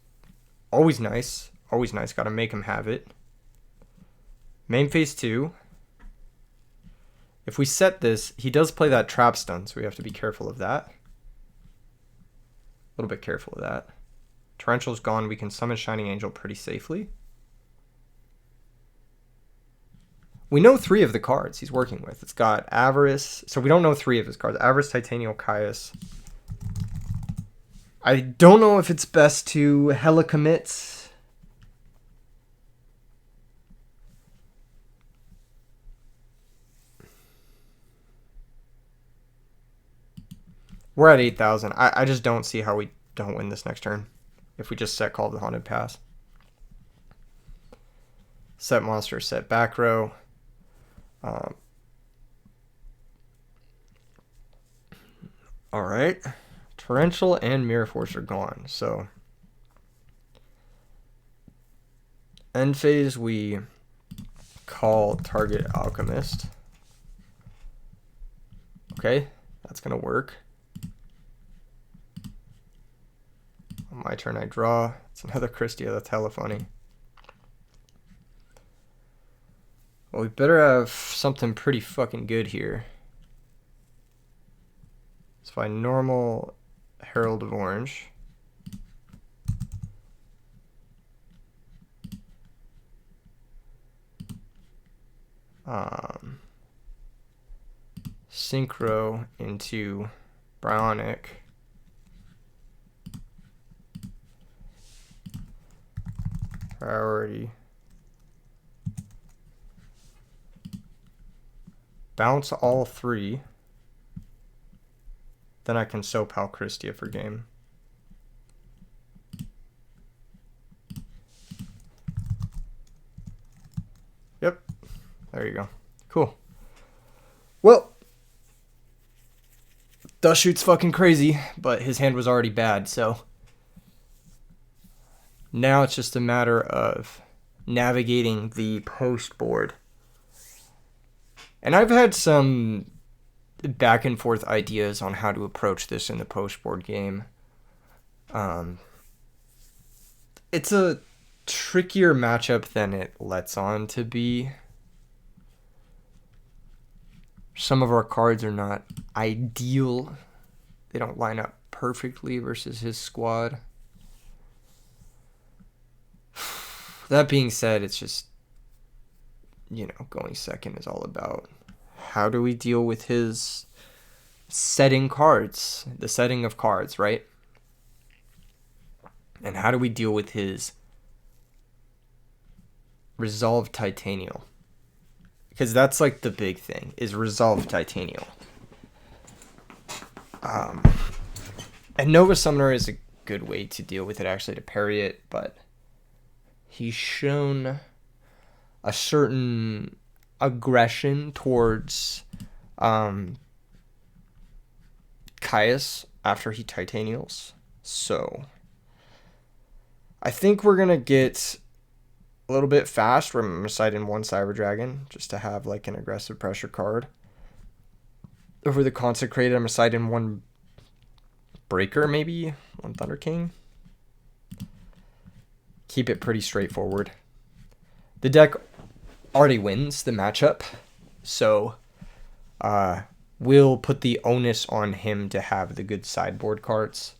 always nice. Always nice. Got to make him have it. Main phase 2. If we set this, he does play that trap stun, so we have to be careful of that. A little bit careful of that. Torrential's gone. We can summon Shining Angel pretty safely. We know 3 of the cards he's working with. It's got Avarice. So we don't know 3 of his cards. Avarice, Titanial, Caius. I don't know if it's best to hella commit. We're at 8,000. I just don't see how we don't win this next turn if we just set Call of the Haunted Pass. Set monster, set back row. Alright. Torrential and Mirror Force are gone. So end phase, we call target Alchemist. Okay, that's going to work. On my turn, I draw. It's another Christia. That's hella funny. Well, we better have something pretty fucking good here. Let's find normal Herald of Orange. Synchro into Bionic. Priority. Bounce all 3. Then I can soap Pal Christia for game. Yep. There you go. Cool. Well, Dust Shoot's fucking crazy, but his hand was already bad, so now it's just a matter of navigating the post board. And I've had some back and forth ideas on how to approach this in the post board game. It's a trickier matchup than it lets on to be. Some of our cards are not ideal. They don't line up perfectly versus his squad. That being said, it's just, you know, going second is all about how do we deal with his setting cards, the setting of cards, right? And how do we deal with his Resolve Titanial? Because that's like the big thing, is Resolve Titanial. And Nova Summoner is a good way to deal with it, actually, to parry it, but he's shown a certain aggression towards Caius after he Titanials. So I think we're going to get a little bit fast. We're going to side in 1 Cyber Dragon just to have like an aggressive pressure card. Over the Consecrated, I'm going to side in 1 Breaker, maybe 1 Thunder King. Keep it pretty straightforward. The deck already wins the matchup, so we'll put the onus on him to have the good sideboard cards.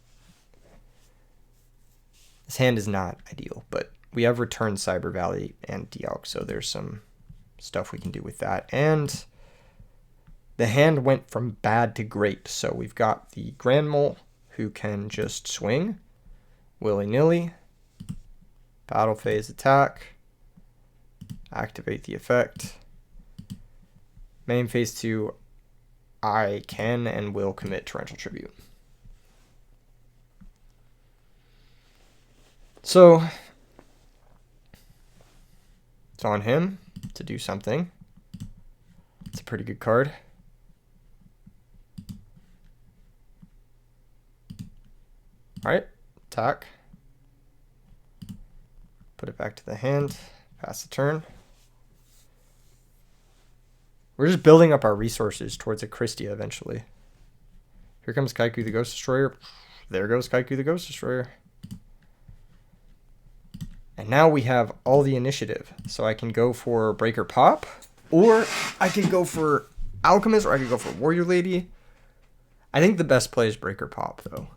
His hand is not ideal, but we have Return Cyber Valley and Dialk, so there's some stuff we can do with that. And the hand went from bad to great, so we've got the Grand Mole, who can just swing willy-nilly, battle phase attack, activate the effect. Main phase 2, I can and will commit Torrential Tribute. So it's on him to do something. It's a pretty good card. Alright, attack. Put it back to the hand. Pass the turn. We're just building up our resources towards a Christia eventually. Here comes Kaiku the Ghost Destroyer. There goes Kaiku the Ghost Destroyer. And now we have all the initiative. So I can go for Breaker Pop, or I can go for Alchemist, or I could go for Warrior Lady. I think the best play is Breaker Pop, though.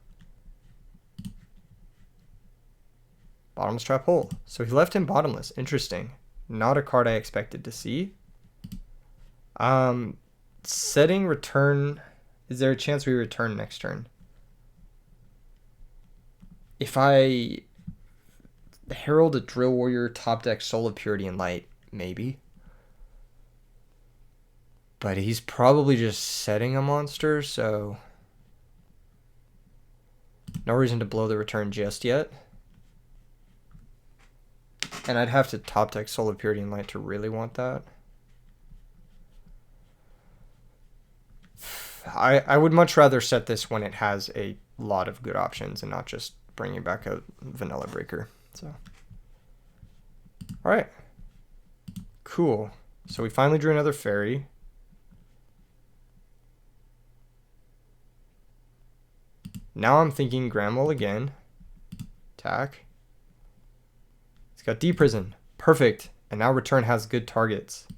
Bottomless Trap Hole. So he left him bottomless. Interesting. Not a card I expected to see. Setting return. Is there a chance we return next turn? If I Herald a Drill Warrior, top deck Soul of Purity and Light, maybe. But he's probably just setting a monster, so no reason to blow the return just yet. And I'd have to top deck Soul of Purity and Light to really want that. I would much rather set this when it has a lot of good options and not just bringing back a vanilla breaker. So, all right, cool. So we finally drew another fairy. Now I'm thinking Gramble again. Attack. It's got D-Prison. Perfect. And now return has good targets.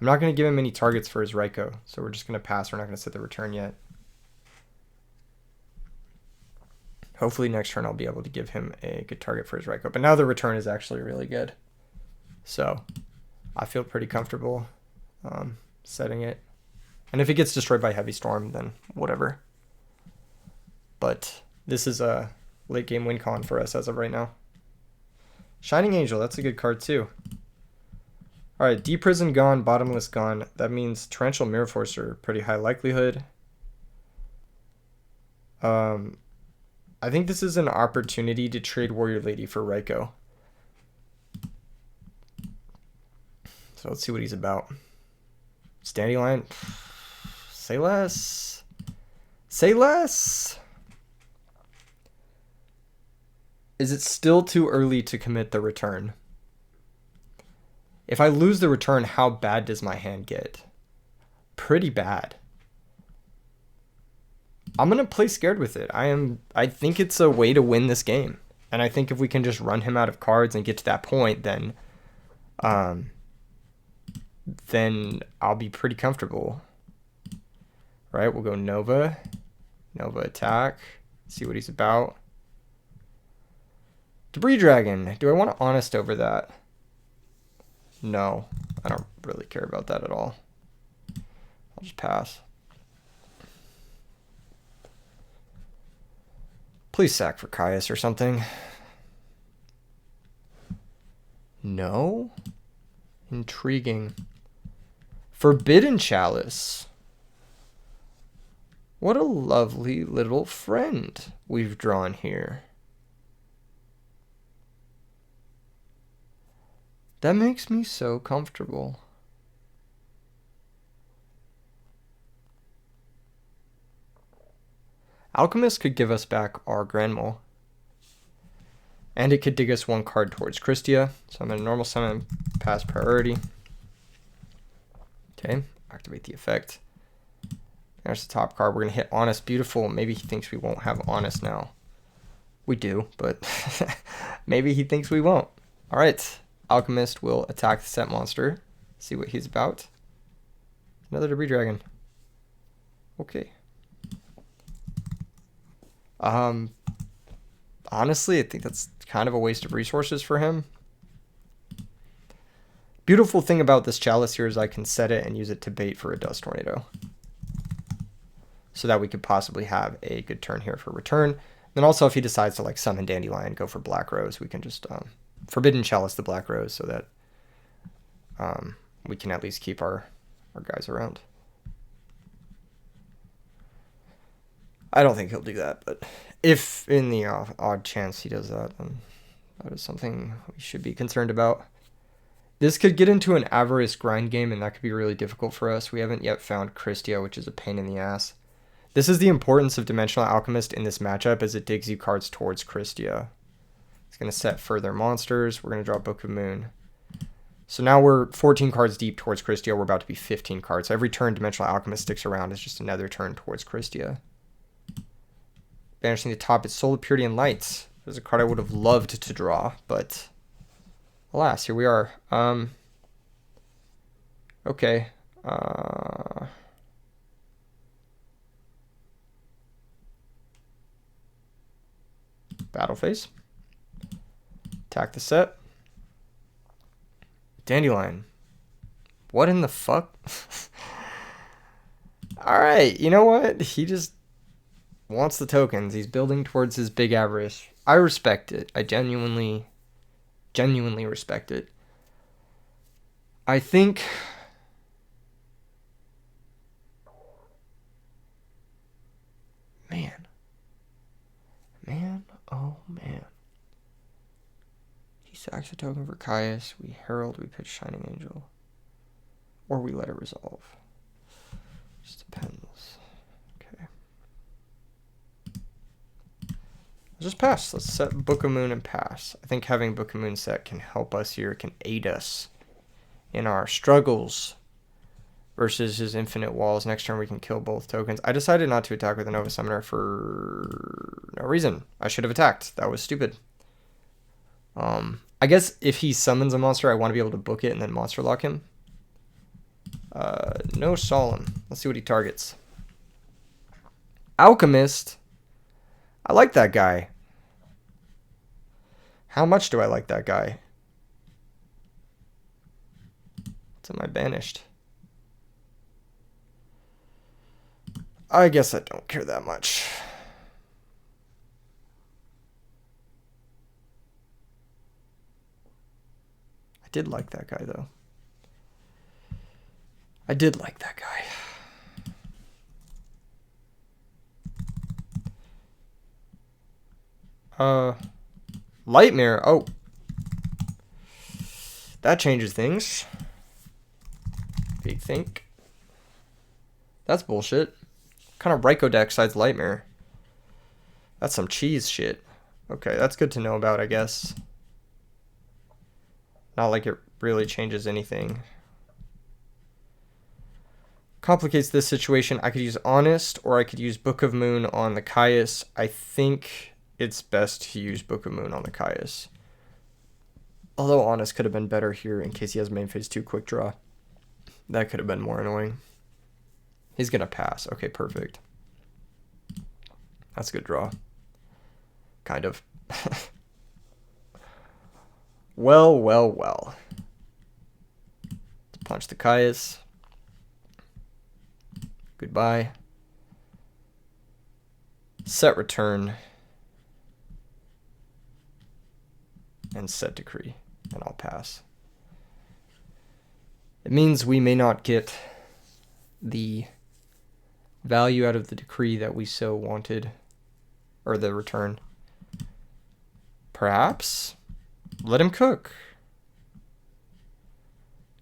I'm not going to give him any targets for his Raikou, so we're just going to pass. We're not going to set the return yet. Hopefully next turn I'll be able to give him a good target for his Raikou. But now the return is actually really good. So I feel pretty comfortable setting it. And if it gets destroyed by Heavy Storm, then whatever. But this is a late game win con for us as of right now. Shining Angel, that's a good card too. Alright, Deep Prison gone, Bottomless gone. That means Torrential Mirror Forcer, pretty high likelihood. I think this is an opportunity to trade Warrior Lady for Raikou. So let's see what he's about. Dandelion. Say less. Say less. Is it still too early to commit the return? If I lose the return, how bad does my hand get? Pretty bad. I'm going to play scared with it. I think it's a way to win this game. And I think if we can just run him out of cards and get to that point, then I'll be pretty comfortable. Right, we'll go Nova. Nova attack. See what he's about. Debris Dragon. Do I want to Honest over that? No, I don't really care about that at all. I'll just pass. Please sack for Caius or something. No? Intriguing. Forbidden Chalice. What a lovely little friend we've drawn here. That makes me so comfortable. Alchemist could give us back our Granmole. And it could dig us one card towards Christia. So I'm in a normal summon, pass priority. Okay, activate the effect. There's the top card. We're going to hit Honest. Beautiful. Maybe he thinks we won't have Honest now. We do, but maybe he thinks we won't. All right. Alchemist will attack the set monster. See what he's about. Another Debris Dragon. Okay. Honestly, I think that's kind of a waste of resources for him. Beautiful thing about this Chalice here is I can set it and use it to bait for a Dust Tornado. So that we could possibly have a good turn here for return. Then also if he decides to like summon Dandelion, go for Black Rose, we can just Forbidden Chalice the Black Rose so that we can at least keep our guys around. I don't think he'll do that, but if in the odd chance he does that, then that is something we should be concerned about. This could get into an Avarice grind game, and that could be really difficult for us. We haven't yet found Christia, which is a pain in the ass. This is the importance of Dimensional Alchemist in this matchup, as it digs you cards towards Christia. It's going to set further monsters. We're going to draw Book of Moon. So now we're 14 cards deep towards Christia. We're about to be 15 cards. So every turn Dimensional Alchemist sticks around is just another turn towards Christia. Banishing the top is Soul of Purity and Light. There's a card I would have loved to draw, but alas, here we are. Okay. Battle phase. Attack the set. Dandelion. What in the fuck? Alright, you know what? He just wants the tokens. He's building towards his big Avarice. I respect it. I genuinely respect it. I think man, oh man. He sacks a token for Caius. We herald, we pitch Shining Angel. Or we let it resolve. Just depends. Okay. Let's just pass. Let's set Book of Moon and pass. I think having Book of Moon set can help us here, can aid us in our struggles versus his Infinite Walls. Next turn we can kill both tokens. I decided not to attack with a Nova Summoner for no reason. I should have attacked. That was stupid. I guess if he summons a monster, I want to be able to book it and then monster lock him. No Solemn. Let's see what he targets. Alchemist. I like that guy. How much do I like that guy? What's am I banished? I guess I don't care that much. I did like that guy, though. I did like that guy. Lightmare. Oh. That changes things. Big think. That's bullshit. What kind of Ryko deck besides Lightmare? That's some cheese shit. Okay, that's good to know about, I guess. Not like it really changes anything. Complicates this situation. I could use Honest, or I could use Book of Moon on the Caius. I think it's best to use Book of Moon on the Caius. Although Honest could have been better here in case he has main phase 2 quick draw. That could have been more annoying. He's going to pass. Okay, perfect. That's a good draw. Kind of. Well. Let's punch the Caius. Goodbye. Set return. And set decree. And I'll pass. It means we may not get the value out of the decree that we so wanted. Or the return. Perhaps? Let him cook.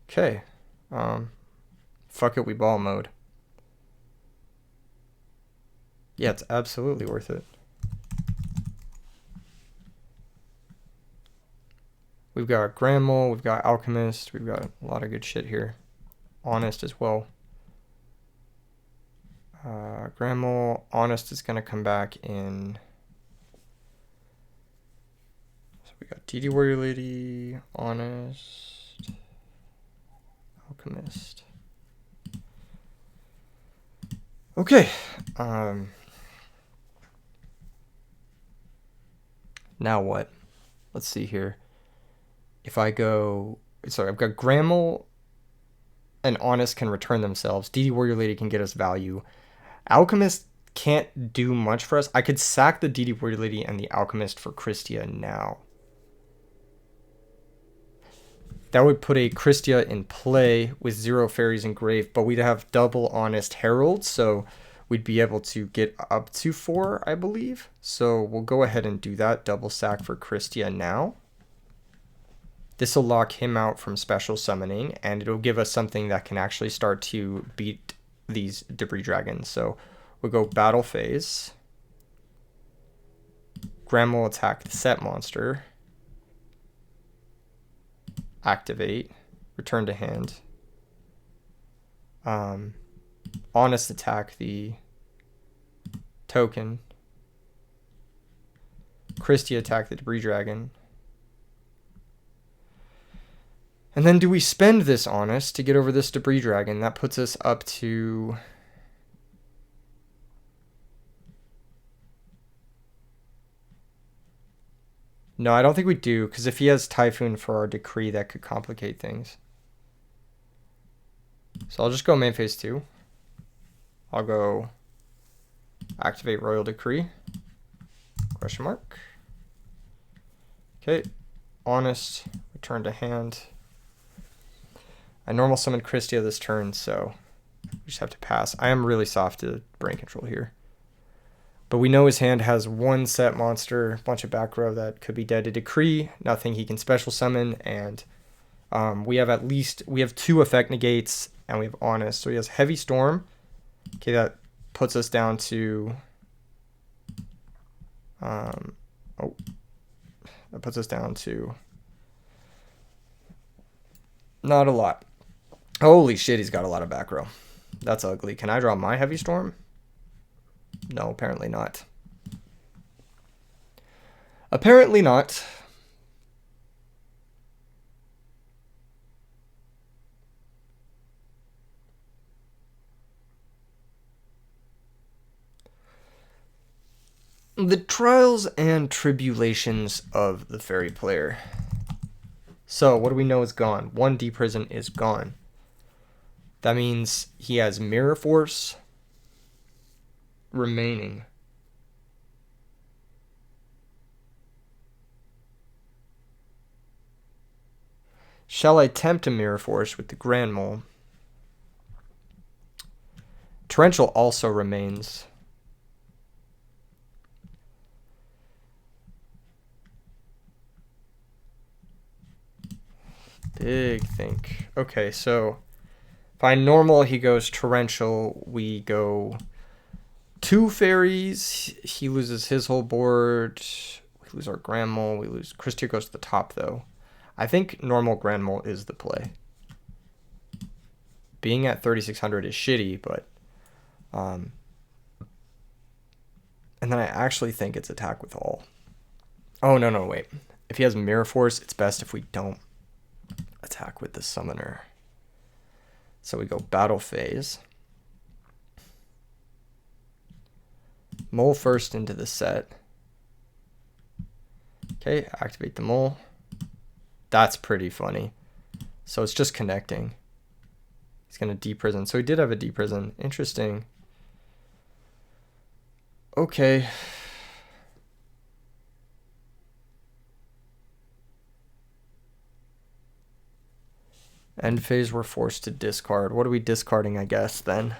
Okay. Fuck it, we ball mode. Yeah, it's absolutely worth it. We've got Grand Mole, we've got Alchemist, we've got a lot of good shit here. Honest as well. Grand Mole, Honest is going to come back in. So we got DD Warrior Lady, Honest, Alchemist. Okay. Now what? Let's see here. If I go... Sorry, I've got Grammel and Honest can return themselves. DD Warrior Lady can get us value. Alchemist can't do much for us. I could sack the DD Warrior Lady and the Alchemist for Christia now. That would put a Christia in play with 0 fairies engraved, but we'd have double Honest Herald, so we'd be able to get up to 4, I believe. So we'll go ahead and do that. Double sack for Christia now. This will lock him out from special summoning, and it'll give us something that can actually start to beat these debris dragons. So we'll go battle phase. Graham will attack the set monster. Activate. Return to hand. Honest attack the token. Christie attack the debris dragon. And then do we spend this Honest to get over this debris dragon? That puts us up to... No, I don't think we do, because if he has Typhoon for our decree, that could complicate things. So I'll just go main phase 2. I'll go activate Royal Decree. Question mark. Okay. Honest. Return to hand. I normal summoned Christia this turn, so we just have to pass. I am really soft to brain control here. But we know his hand has 1 set monster, a bunch of back row that could be dead to decree, nothing he can special summon, and we have 2 effect negates, and we have Honest. So he has Heavy Storm. Okay, that puts us down to... that puts us down to... Not a lot. Holy shit, he's got a lot of back row. That's ugly. Can I draw my Heavy Storm? No, apparently not. Apparently not. The trials and tribulations of the fairy player. So, what do we know is gone? 1 D prison is gone. That means he has Mirror Force remaining. Shall I attempt a Mirror Force with the Grand Mole? Torrential also remains. Big think. Okay, so if I normal, he goes torrential. We go 2 fairies. He loses his whole board. We lose our Grand Mole. We lose. Christier goes to the top, though. I think normal Grand Mole is the play. Being at 3,600 is shitty, but... and then I actually think it's attack with all. Oh, no, wait. If he has Mirror Force, it's best if we don't attack with the Summoner. So we go Battle Phase. Mole first into the set. Okay, activate the Mole. That's pretty funny. So it's just connecting. He's going to deprison. So he did have a deprison. Interesting. Okay. End phase, we're forced to discard. What are we discarding, I guess, then?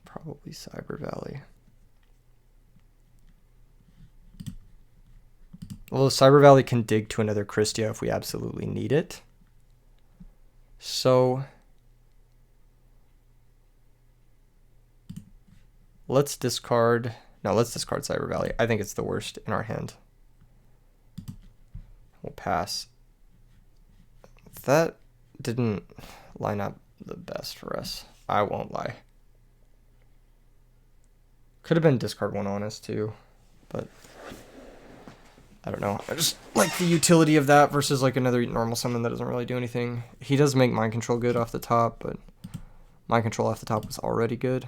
Probably Cyber Valley. Well, Cyber Valley can dig to another Christia if we absolutely need it. So... let's discard... no, let's discard Cyber Valley. I think it's the worst in our hand. We'll pass. That didn't line up the best for us. I won't lie. Could have been discard one honest too, but I don't know. I just like the utility of that versus like another normal summon that doesn't really do anything. He does make Mind Control good off the top, but Mind Control off the top was already good.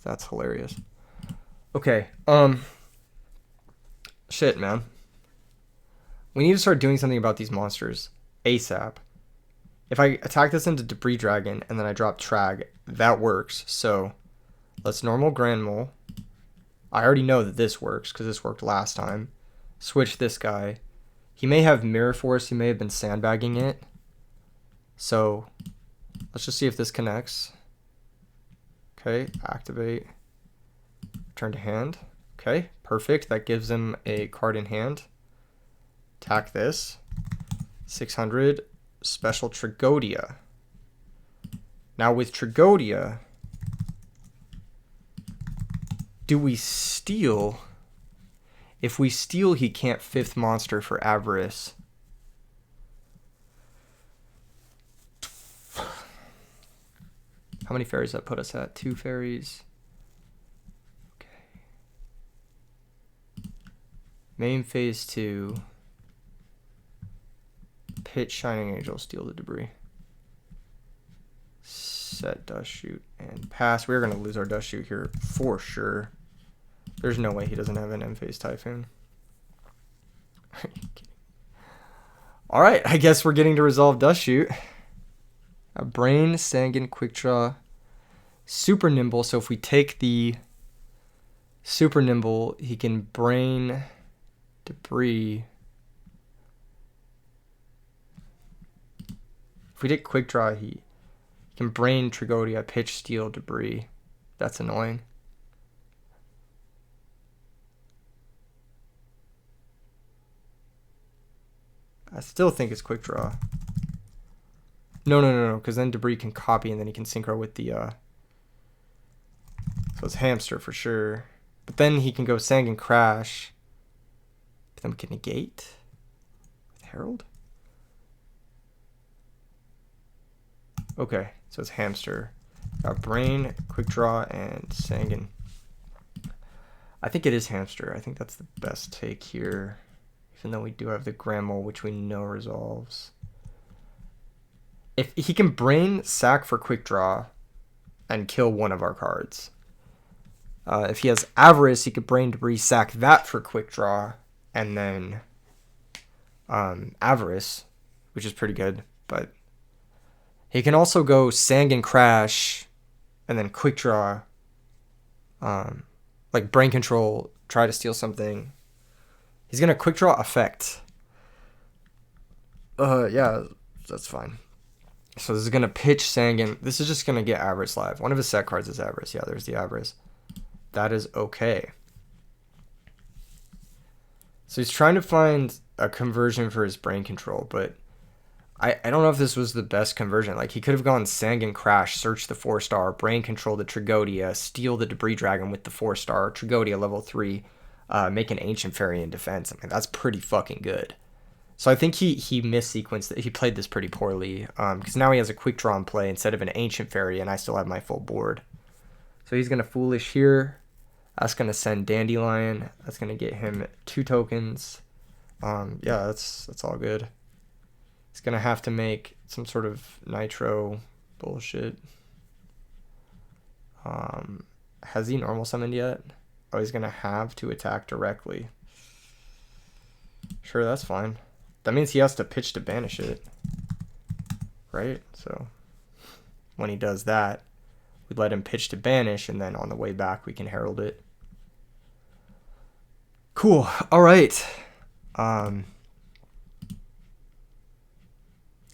That's hilarious. Okay, shit, man. We need to start doing something about these monsters ASAP. If I attack this into Debris Dragon and then I drop Trag, that works. So let's normal Grand Mole. I already know that this works because this worked last time. Switch this guy. He may have Mirror Force. He may have been sandbagging it. So let's just see if this connects. Okay, activate. Return to hand. Okay, perfect. That gives him a card in hand. Attack this. 600. Special Tragodia. Now with Tragodia, do we steal? If we steal, he can't 5th monster for Avarice. How many fairies that put us at? 2 fairies. Okay. Main phase 2. Pitch Shining Angel, steal the debris. Set Dust Shoot and pass. We're going to lose our Dust Shoot here for sure. There's no way he doesn't have an M-Phase Typhoon. Are you kidding? Alright, I guess we're getting to resolve Dust Shoot. A Brain, Sanguine, Quick Draw, Super Nimble. So if we take the Super Nimble, he can Brain, Debris. If we take Quick Draw, he can Brain, Tragodia, Pitch, Steal, Debris. That's annoying. I still think it's Quick Draw. No, because then Debris can copy and then he can synchro with the, so it's Hamster for sure. But then he can go Sanguine Crash. But then we can negate with Herald. Okay, so it's Hamster. Got Brain, Quick Draw, and Sanguine. I think it is Hamster. I think that's the best take here. Even though we do have the Grand Mole, which we know resolves. If he can Brain, sack for Quick Draw, and kill one of our cards. If he has Avarice, he could Brain, Debris, sack that for Quick Draw, and then Avarice, which is pretty good. But he can also go Sanguine Crash, and then Quick Draw, like Brain Control, try to steal something. He's going to quick draw effect. Yeah, that's fine. So this is going to pitch Sangan. This is just going to get Avarice live. One of his set cards is Avarice. Yeah, there's the Avarice. That is okay. So he's trying to find a conversion for his brain control, but I don't know if this was the best conversion. Like, he could have gone Sangan Crash, search the 4-star, brain control the Trigodia, steal the Debris Dragon with the 4-star, Trigodia level 3, make an Ancient Fairy in defense. I mean, that's pretty fucking good. So I think he missequenced it. He played this pretty poorly, because now he has a quick draw in play instead of an Ancient Fairy, and I still have my full board. So he's going to Foolish here. That's going to send Dandelion. That's going to get him 2 tokens. Yeah, that's all good. He's going to have to make some sort of Nitro bullshit. Has he normal summoned yet? Oh, he's going to have to attack directly. Sure, that's fine. That means he has to pitch to banish it. Right? So when he does that, we let him pitch to banish, and then on the way back we can herald it. Cool. All right.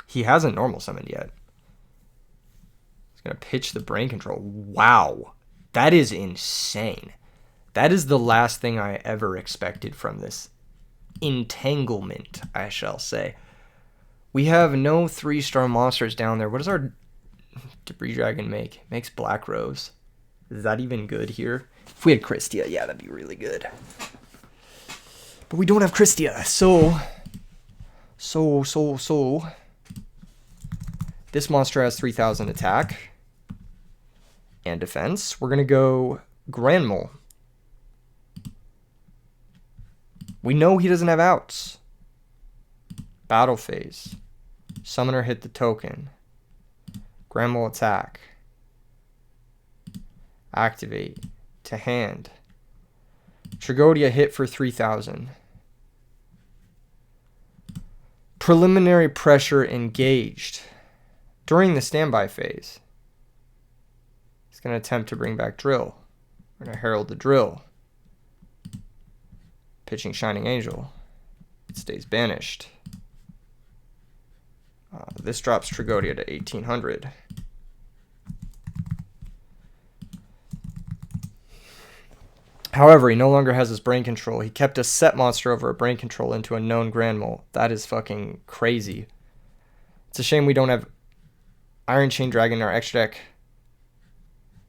He hasn't normal summoned yet. He's going to pitch the brain control. Wow. That is insane. That is the last thing I ever expected from this entanglement, I shall say. We have no 3-star monsters down there. What does our Debris Dragon make? It makes Black Rose. Is that even good here? If we had Christia, yeah, that'd be really good. But we don't have Christia, so this monster has 3,000 attack and defense. We're going to go Grand Mole. We know he doesn't have outs. Battle phase. Summoner hit the token. Grand Mole attack. Activate. To hand. Trigodia hit for 3,000. Preliminary pressure engaged. During the standby phase, he's going to attempt to bring back Drill. We're going to herald the Drill. Pitching Shining Angel. It stays banished. This drops Trigodia to 1,800. However, he no longer has his brain control. He kept a set monster over a brain control into a known Grand Mole. That is fucking crazy. It's a shame we don't have Iron Chain Dragon in our extra deck.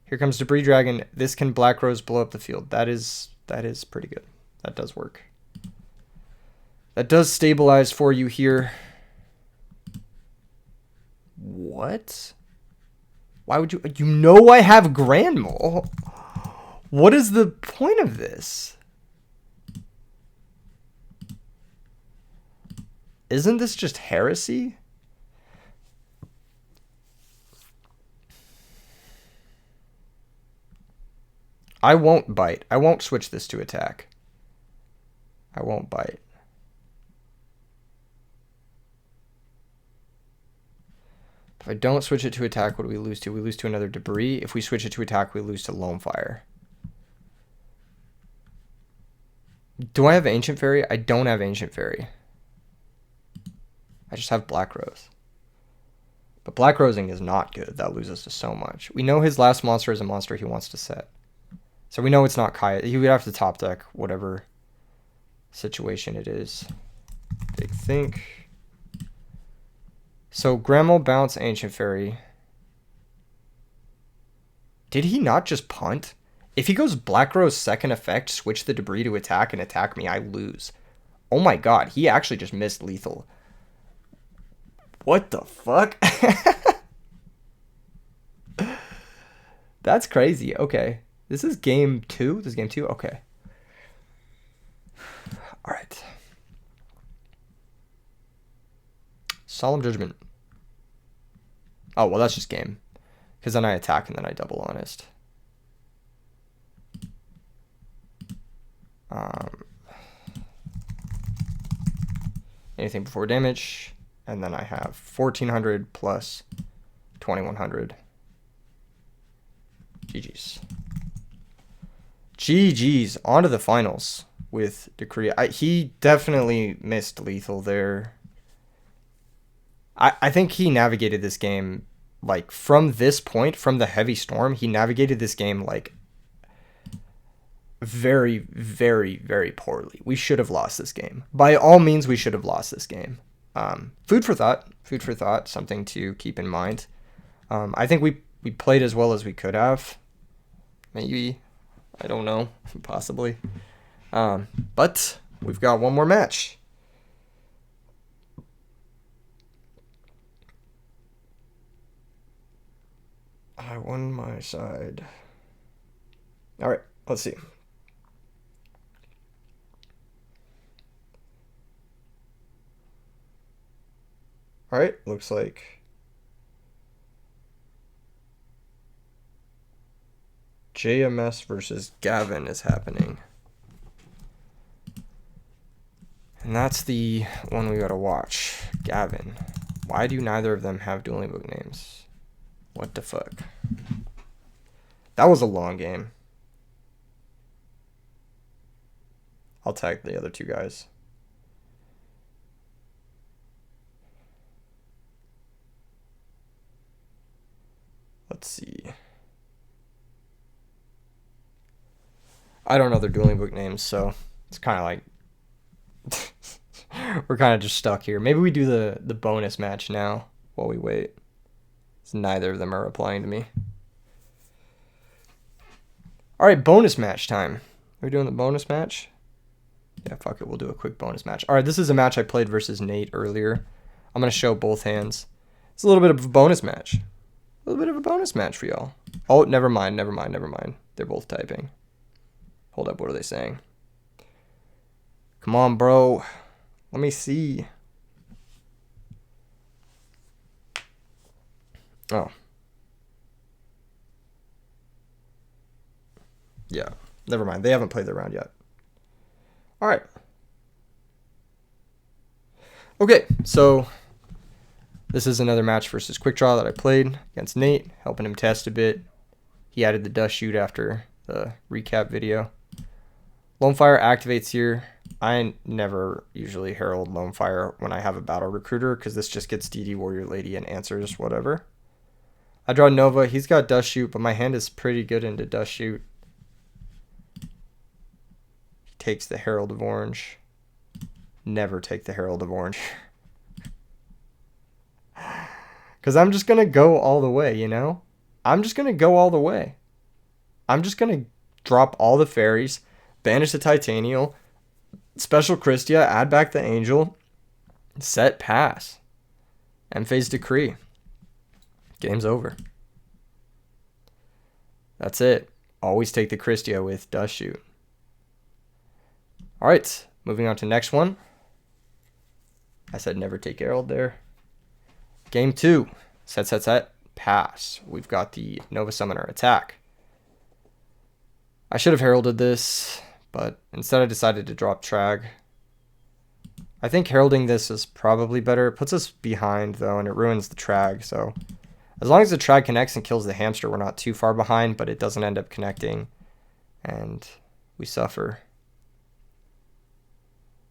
Here comes Debris Dragon. This can Black Rose blow up the field. That is pretty good. That does work. That does stabilize for you here. What? Why would you... You know I have Grand Mole. What is the point of this? Isn't this just heresy? I won't bite. I won't switch this to attack. I won't bite. If I don't switch it to attack, what do we lose to? We lose to another Debris. If we switch it to attack, we lose to Lone Fire. Do I have Ancient Fairy? I don't have Ancient Fairy. I just have Black Rose. But Black Rosing is not good. That loses to so much. We know his last monster is a monster he wants to set. So we know it's not Kaya. He would have to top deck whatever situation it is. Big think. So Grand Mole bounce Ancient Fairy. Did he not just punt? If he goes Black Rose second effect, switch the Debris to attack and attack me, I lose. Oh my god, he actually just missed lethal. What the fuck? That's crazy. Okay. This is game 2? This is game 2? Okay. Alright. Solemn Judgment. Oh, well, that's just game. Because then I attack and then I double honest. Anything before damage. And then I have 1,400 plus 2,100. GG's. GG's. On to the finals. with Decree. He definitely missed lethal there. I think he navigated this game, like, from this point, from the heavy storm, he navigated this game, like, very, very, very poorly. We should have lost this game. By all means, we should have lost this game. Food for thought, something to keep in mind. I think we played as well as we could have. Maybe. I don't know. Possibly. But we've got one more match. I won my side. All right, let's see. All right, looks like JMS versus Gavin is happening. And that's the one we gotta watch. Gavin. Why do neither of them have dueling book names? What the fuck? That was a long game. I'll tag the other two guys. Let's see. I don't know their dueling book names, so it's kind of like we're kind of just stuck here. Maybe we do the bonus match now while we wait. Neither of them are replying to me. All right, bonus match time. Are we doing the bonus match? Yeah, fuck it. We'll do a quick bonus match. All right, this is a match I played versus Nate earlier. I'm going to show both hands. It's a little bit of a bonus match. A little bit of a bonus match for y'all. Oh, never mind. They're both typing. Hold up, what are they saying? Come on, bro. Let me see. Oh. Yeah, never mind. They haven't played their round yet. All right. Okay, so this is another match versus Quick Draw that I played against Nate, helping him test a bit. He added the dust shoot after the recap video. Lone Fire activates here. I never usually herald Lone Fire when I have a battle recruiter because this just gets DD Warrior Lady and answers whatever. I draw Nova. He's got dust shoot, but my hand is pretty good into dust shoot. He takes the Herald of Orange. Never take the Herald of Orange. Because I'm just going to go all the way, you know? I'm just going to go all the way. I'm just going to drop all the fairies, banish the Titanial, special Christia, add back the Angel, set pass, and phase Decree. Game's over. That's it. Always take the Christia with dust shoot. All right, moving on to next one. I said never take Herald there. Game 2. Set, pass. We've got the Nova Summoner attack. I should have heralded this, but instead I decided to drop Trag. I think heralding this is probably better. It puts us behind, though, and it ruins the Trag, so as long as the Trag connects and kills the hamster, we're not too far behind, but it doesn't end up connecting, and we suffer.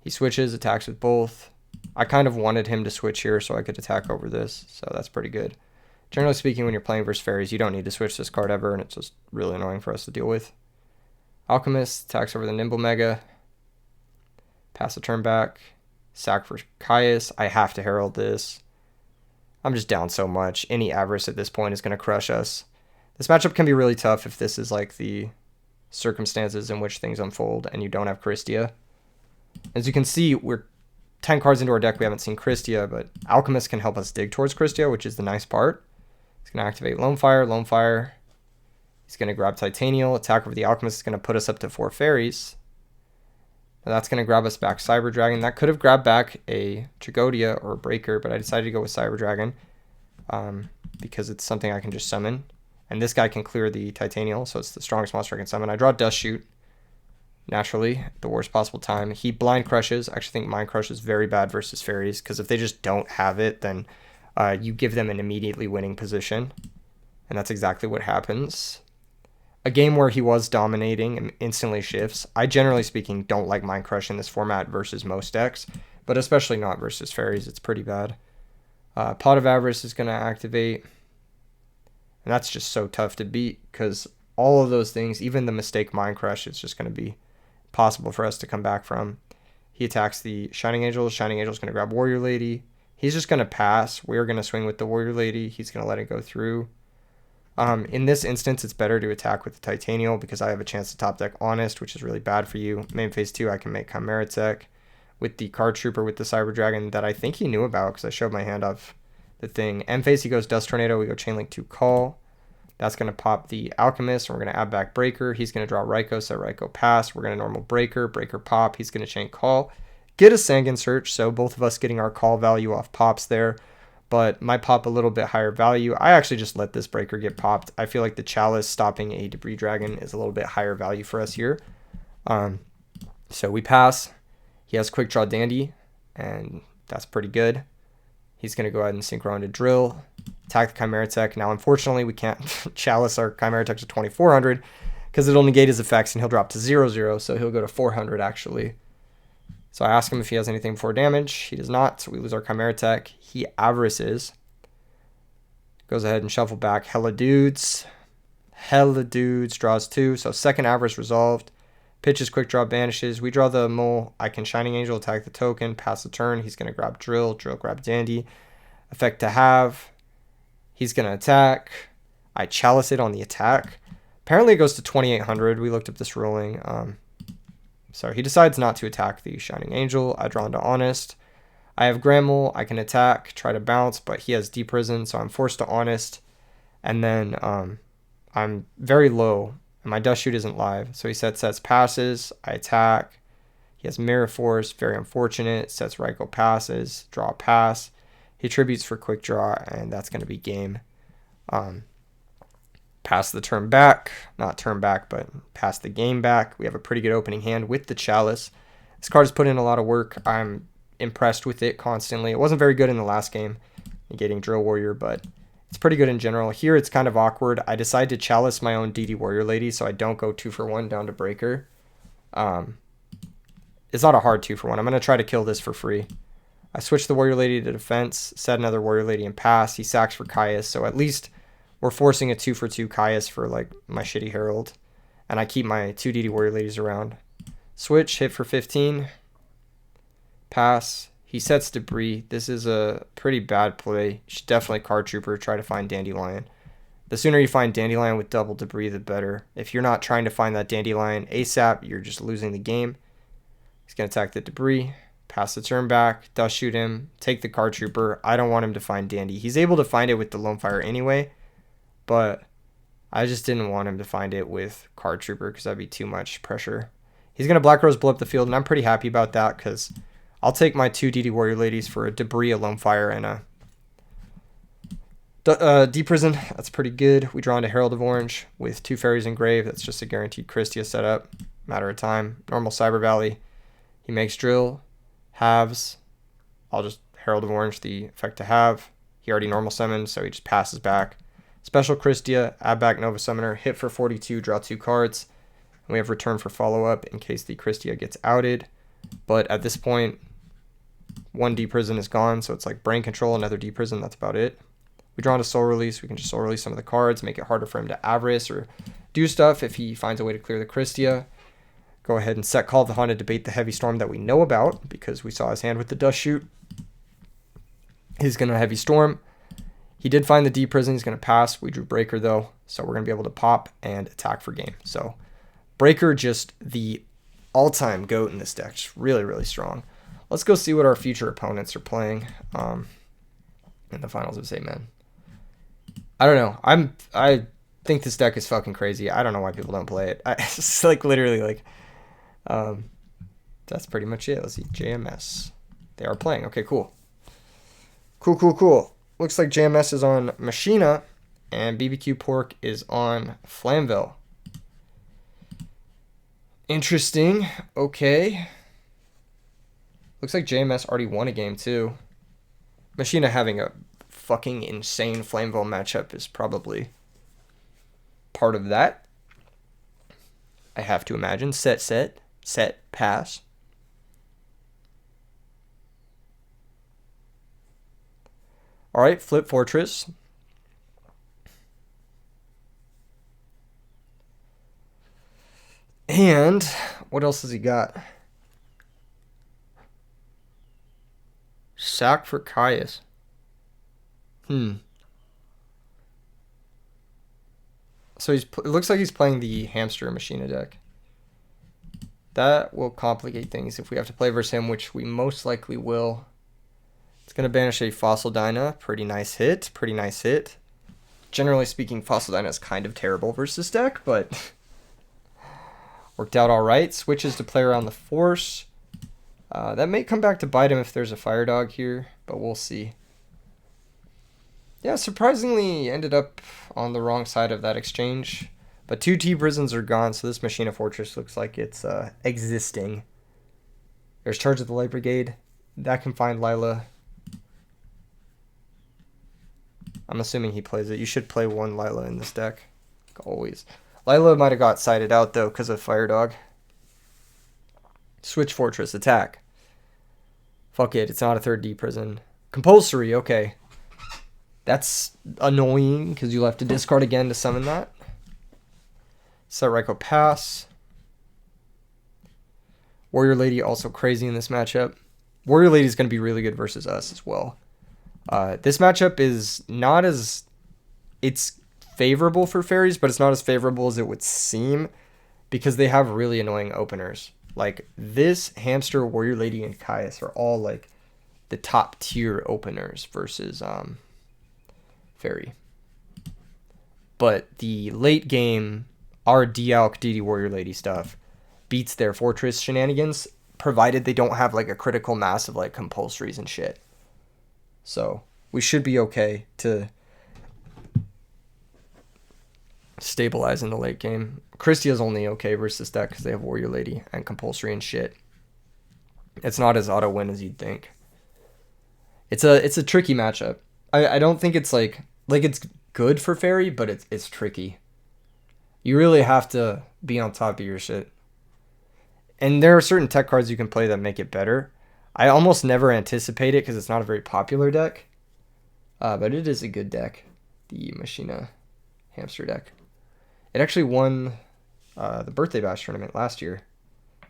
He switches, attacks with both. I kind of wanted him to switch here so I could attack over this, so that's pretty good. Generally speaking, when you're playing versus fairies, you don't need to switch this card ever, and it's just really annoying for us to deal with. Alchemist attacks over the Nimble Mega. Pass a turn back. Sack for Caius. I have to herald this. I'm just down so much. Any Avarice at this point is going to crush us. This matchup can be really tough if this is like the circumstances in which things unfold and you don't have Christia. As you can see, we're 10 cards into our deck. We haven't seen Christia, but Alchemist can help us dig towards Christia, which is the nice part. He's going to activate Lone Fire. He's going to grab Titanial. Attack over the Alchemist is going to put us up to 4 fairies. Now that's going to grab us back Cyber Dragon. That could have grabbed back a Tragodia or a Breaker, but I decided to go with Cyber Dragon because it's something I can just summon. And this guy can clear the Titanial, so it's the strongest monster I can summon. I draw Dust Shoot, naturally, at the worst possible time. He Blind Crushes. I actually think Mind Crush is very bad versus fairies, because if they just don't have it, then you give them an immediately winning position. And that's exactly what happens. a game where he was dominating and instantly shifts. I generally speaking don't like Mind Crush in this format versus most decks, but especially not versus fairies. It's pretty bad. Pot of Avarice is going to activate, and that's just so tough to beat because all of those things, even the mistake Mind Crush, it's just going to be possible for us to come back from. He attacks the Shining Angel. Shining Angel's going to grab Warrior Lady. He's just going to pass. We're going to swing with the Warrior Lady. He's going to let it go through. In this instance, it's better to attack with the Titanial because I have a chance to top deck Honest, which is really bad for you. Main phase 2, I can make Chimera Tech with the Card Trooper with the Cyber Dragon that I think he knew about because I showed my hand off the thing. End phase, he goes Dust Tornado. We go Chainlink 2 Call. That's going to pop the Alchemist, and we're going to add back Breaker. He's going to draw Raikou, so Raikou pass. We're going to normal Breaker, Breaker pop. He's going to chain Call. Get a Sanguine Search, so both of us getting our call value off pops there. But my pop a little bit higher value. I actually just let this Breaker get popped. I feel like the Chalice stopping a Debris Dragon is a little bit higher value for us here. So we pass. He has Quick Draw Dandy, and that's pretty good. He's going to go ahead and Synchro into Drill. Attack the Chimera Tech. Now, unfortunately, we can't Chalice our Chimera Tech to 2400 because it'll negate his effects, and he'll drop to 0/0, so he'll go to 400 actually. So I ask him if he has anything before damage. He does not, so we lose our Chimera Tech. He Avarices. Goes ahead and shuffle back Hella Dudes. Hella Dudes, draws 2. So second Avarice resolved. Pitches, Quick Draw, banishes. We draw the Mole. I can Shining Angel, attack the token, pass the turn. He's going to grab Drill. Drill, grab Dandy. Effect to have. He's going to attack. I Chalice it on the attack. Apparently it goes to 2800. We looked up this ruling. So he decides not to attack the Shining Angel. I draw into Honest. I have Grammel. I can attack, try to bounce, but he has Deep Prison, so I'm forced to Honest. And then I'm very low, and my Dust Shoot isn't live. So he sets passes. I attack. He has Mirror Force, very unfortunate. Sets Raikou passes, draw a pass. He tributes for Quick Draw, and that's going to be game. Pass the turn back, not turn back, but pass the game back. We have a pretty good opening hand with the Chalice. This card has put in a lot of work. I'm impressed with it constantly. It wasn't very good in the last game, negating Drill Warrior, but it's pretty good in general. Here it's kind of awkward. I decide to Chalice my own DD Warrior Lady, so I don't go 2-for-1 down to Breaker. It's not a hard 2-for-1. I'm going to try to kill this for free. I switch the Warrior Lady to defense, set another Warrior Lady and pass. He sacks for Caius, so at least we're forcing a 2-for-2 Caius for like my shitty Herald. And I keep my 2 DD Warrior Ladies around. Switch, hit for 15. Pass. He sets Debris. This is a pretty bad play. You should definitely Card Trooper, try to find Dandelion. The sooner you find Dandelion with double Debris, the better. If you're not trying to find that Dandelion ASAP, you're just losing the game. He's going to attack the Debris. Pass the turn back. Dust Shoot him. Take the Card Trooper. I don't want him to find Dandy. He's able to find it with the Lone Fire anyway. But I just didn't want him to find it with Card Trooper because that'd be too much pressure. He's going to Black Rose blow up the field, and I'm pretty happy about that because I'll take my 2 DD Warrior Ladies for a Debris, a Lone Fire, and a Deep Prison. That's pretty good. We draw into Herald of Orange with 2 Fairies Engraved. That's just a guaranteed Christia setup. Matter of time. Normal Cyber Valley. He makes Drill. Halves. I'll just Herald of Orange the effect to have. He already normal summoned, so he just passes back. Special Christia, add back Nova Summoner, hit for 42, draw 2 cards. And we have return for follow-up in case the Christia gets outed. But at this point, 1 Deep Prison is gone, so it's like Brain Control, another Deep Prison, that's about it. We draw into Soul Release, we can just Soul Release some of the cards, make it harder for him to Avarice or do stuff if he finds a way to clear the Christia. Go ahead and set Call of the Haunted, debate the Heavy Storm that we know about because we saw his hand with the Dust Shoot. He's going to Heavy Storm. He did find the Deep Prison. He's going to pass. We drew Breaker, though, so we're going to be able to pop and attack for game. So Breaker, just the all-time GOAT in this deck. Just really, really strong. Let's go see what our future opponents are playing in the finals of Amen. I don't know. I think this deck is fucking crazy. I don't know why people don't play it. It's like literally like that's pretty much it. Let's see. JMS. They are playing. Okay, cool. Cool. Looks like JMS is on Machina, and BBQ Pork is on Flamville. Interesting. Okay. Looks like JMS already won a game, too. Machina having a fucking insane Flamville matchup is probably part of that. I have to imagine. Set, pass. All right, flip fortress. And what else has he got? Sack for Caius. So it looks like he's playing the hamster Machina deck. That will complicate things if we have to play versus him, which we most likely will. It's going to banish a Fossil Dyna. Pretty nice hit. Pretty nice hit. Generally speaking, Fossil Dyna is kind of terrible versus deck, but worked out all right. Switches to play around the Force. That may come back to bite him if there's a Fire Dog here, but we'll see. Yeah, surprisingly ended up on the wrong side of that exchange. But 2 T-Prisons are gone, so this Machina Fortress looks like it's existing. There's Charge of the Light Brigade. That can find Lila. I'm assuming he plays it. You should play 1 Lila in this deck. Always. Lila might have got sided out, though, because of Fire Dog. Switch Fortress. Attack. Fuck it. It's not a 3rd D-Prison. Compulsory. Okay. That's annoying, because you'll have to discard again to summon that. Set Raikou pass. Warrior Lady also crazy in this matchup. Warrior Lady is going to be really good versus us as well. This matchup is not as... It's favorable for fairies, but it's not as favorable as it would seem because they have really annoying openers. Like this hamster, Warrior Lady, and Caius are all like the top tier openers versus fairy. But the late game, our Dialk DD Warrior Lady stuff beats their fortress shenanigans, provided they don't have like a critical mass of like compulsories and shit. So we should be okay to stabilize in the late game. Christia's only okay versus deck because they have Warrior Lady and compulsory and shit. It's not as auto win as you'd think. It's a tricky matchup. I don't think it's like it's good for fairy, but it's tricky. You really have to be on top of your shit. And there are certain tech cards you can play that make it better. I almost never anticipate it because it's not a very popular deck. But it is a good deck. The Machina hamster deck. It actually won the Birthday Bash tournament last year.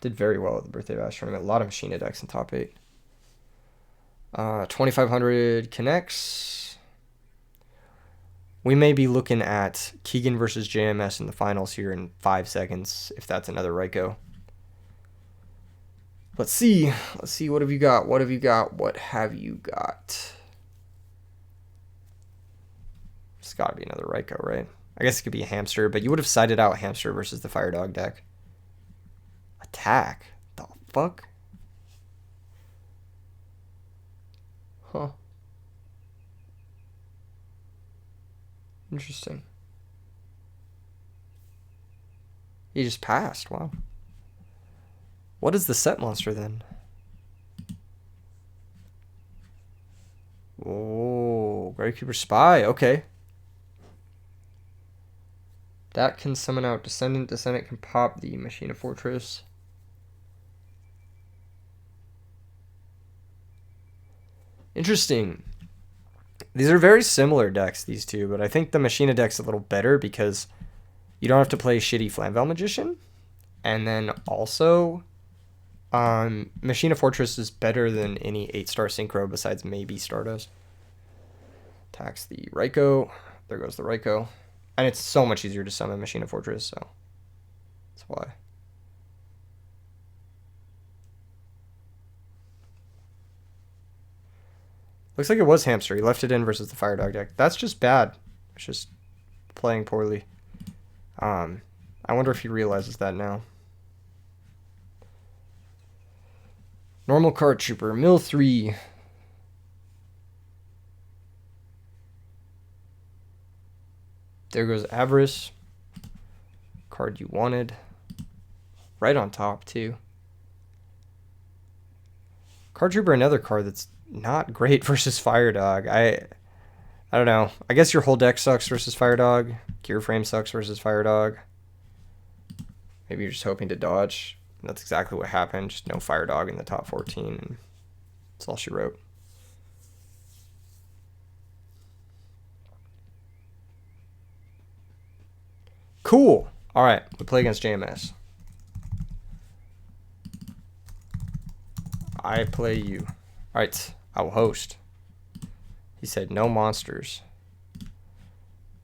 Did very well at the Birthday Bash tournament. A lot of Machina decks in top 8. 2500 connects. We may be looking at Keegan versus JMS in the finals here in 5 seconds, if that's another Raikou. Let's see. Let's see. What have you got? What have you got? What have you got? It's got to be another Raikou, right? I guess it could be a hamster, but you would have sided out hamster versus the Fire Dog deck. Attack? The fuck? Huh. Interesting. He just passed. Wow. What is the set monster then? Oh, Gravekeeper Spy. Okay. That can summon out Descendant. Descendant can pop the Machina Fortress. Interesting. These are very similar decks, these two, but I think the Machina deck's a little better because you don't have to play shitty Flamvel Magician. And then also, Machina Fortress is better than any 8-star Synchro besides maybe Stardust. Attacks the Raikou. There goes the Raikou. And it's so much easier to summon Machina Fortress, so that's why. Looks like it was hamster. He left it in versus the Fire Dog deck. That's just bad. It's just playing poorly. I wonder if he realizes that now. Normal Card Trooper. Mill 3. There goes Avarice. Card you wanted. Right on top, too. Card Trooper, another card that's not great versus Fire Dog. I don't know. I guess your whole deck sucks versus Fire Dog. Gear Frame sucks versus Fire Dog. Maybe you're just hoping to dodge. That's exactly what happened. Just no fire dog in the top 14, and that's all she wrote. Cool. All right, we play against JMS. I play you. All right, I will host. He said no monsters.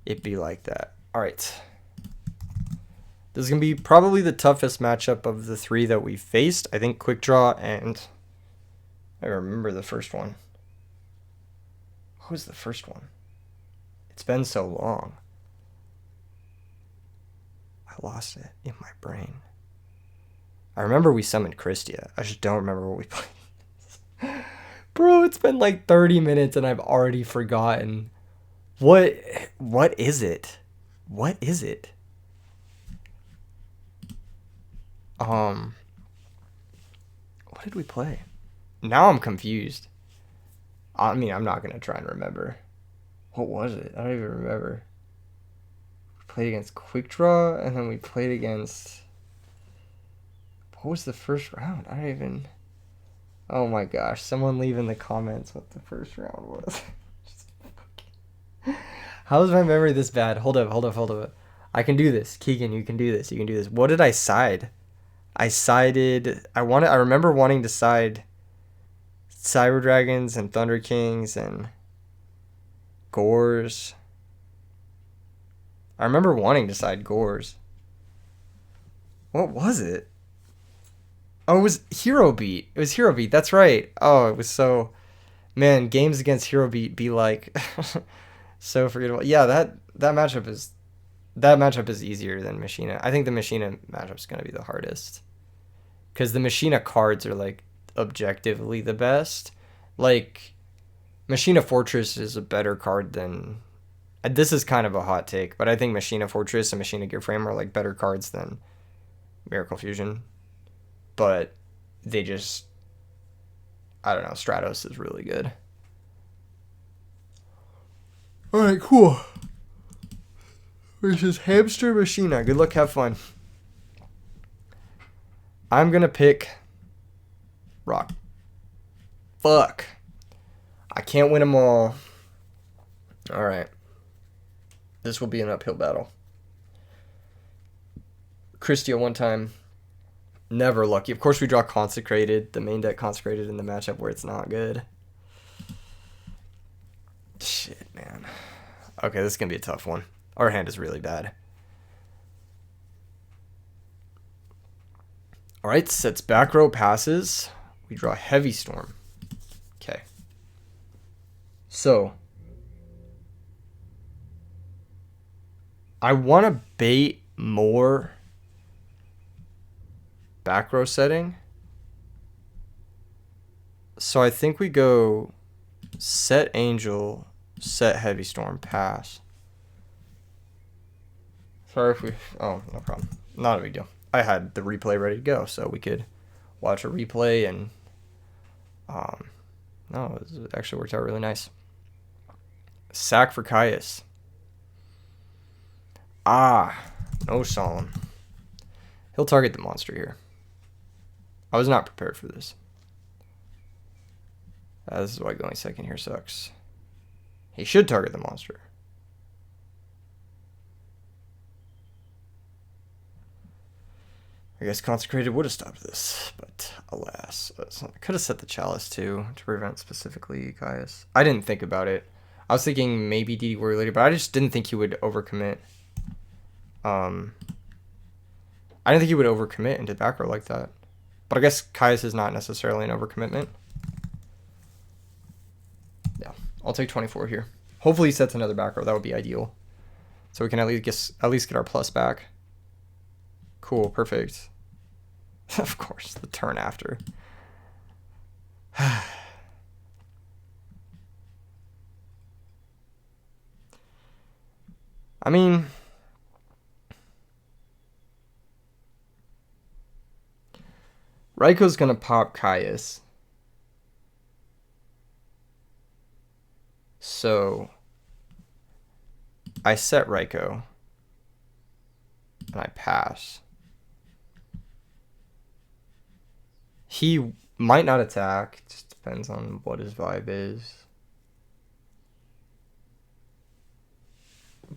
It be like that. All right. This is going to be probably the toughest matchup of the 3 that we faced. I think quick draw and... I remember the first one. What was the first one? It's been so long. I lost it in my brain. I remember we summoned Christia. I just don't remember what we played. Bro, it's been like 30 minutes and I've already forgotten. What is it? What is it? What did we play? Now I'm confused. I mean, I'm not going to try and remember. What was it? I don't even remember. We played against Quick Draw, and then we played against... What was the first round? I don't even... Oh my gosh, someone leave in the comments what the first round was. How is my memory this bad? Hold up. I can do this. Keegan, you can do this. What did I side? I remember wanting to side Cyber Dragons and Thunder Kings and Gores. I remember wanting to side Gores. What was it? Oh, it was Hero Beat. That's right. Oh, it was so... Man, games against Hero Beat be like... so forgettable. Yeah, that matchup is easier than Machina. I think the Machina matchup is going to be the hardest. Because the Machina cards are, like, objectively the best. Like, Machina Fortress is a better card than... This is kind of a hot take, but I think Machina Fortress and Machina Gear Frame are, like, better cards than Miracle Fusion. But they just... I don't know. Stratos is really good. Alright, cool. Versus Hamster Machina. Good luck, have fun. I'm gonna pick Rock. Fuck. I can't win them all. Alright. This will be an uphill battle. Christia one time. Never lucky. Of course we draw Consecrated. The main deck Consecrated in the matchup where it's not good. Shit, man. Okay, this is going to be a tough one. Our hand is really bad. Alright, sets back row passes. We draw Heavy Storm. Okay. So. I want to bait more back row setting. So I think we go set Angel, set Heavy Storm, pass. Sorry if we... Oh, no problem. Not a big deal. I had the replay ready to go, so we could watch a replay and... No, it actually worked out really nice. Sack for Caius. No Solemn. He'll target the monster here. I was not prepared for this. This is why going second here sucks. He should target the monster. I guess Consecrated would have stopped this, but alas. I could have set the Chalice too to prevent specifically Caius. I didn't think about it. I was thinking maybe DD Warrior later, but I just didn't think he would overcommit. I didn't think he would overcommit into back row like that. But I guess Caius is not necessarily an overcommitment. Yeah, I'll take 24 here. Hopefully he sets another back row. That would be ideal. So we can at least get our plus back. Cool, perfect. Of course, the turn after. I mean... Raiko's gonna pop Caius. So... I set Raiko. And I pass. He might not attack. Just depends on what his vibe is.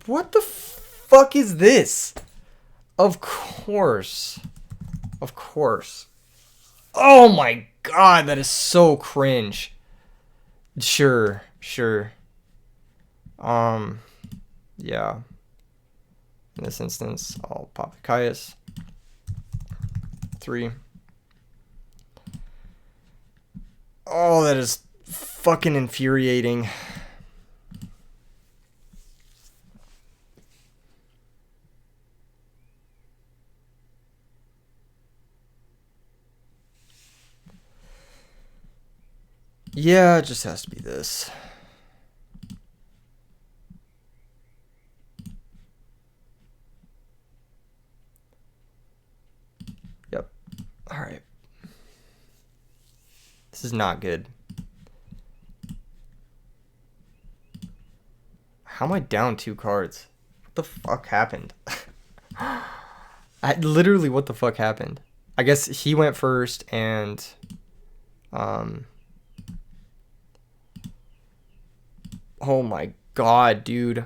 What the fuck is this? Of course. Of course. Oh my god, that is so cringe. Sure, sure. Yeah. In this instance, I'll pop the Caius. 3. Oh, that is fucking infuriating. Yeah, it just has to be this. Yep. All right. This is not good. How am I down 2 cards? What the fuck happened? Literally, what the fuck happened? I guess he went first and... Oh my god, dude.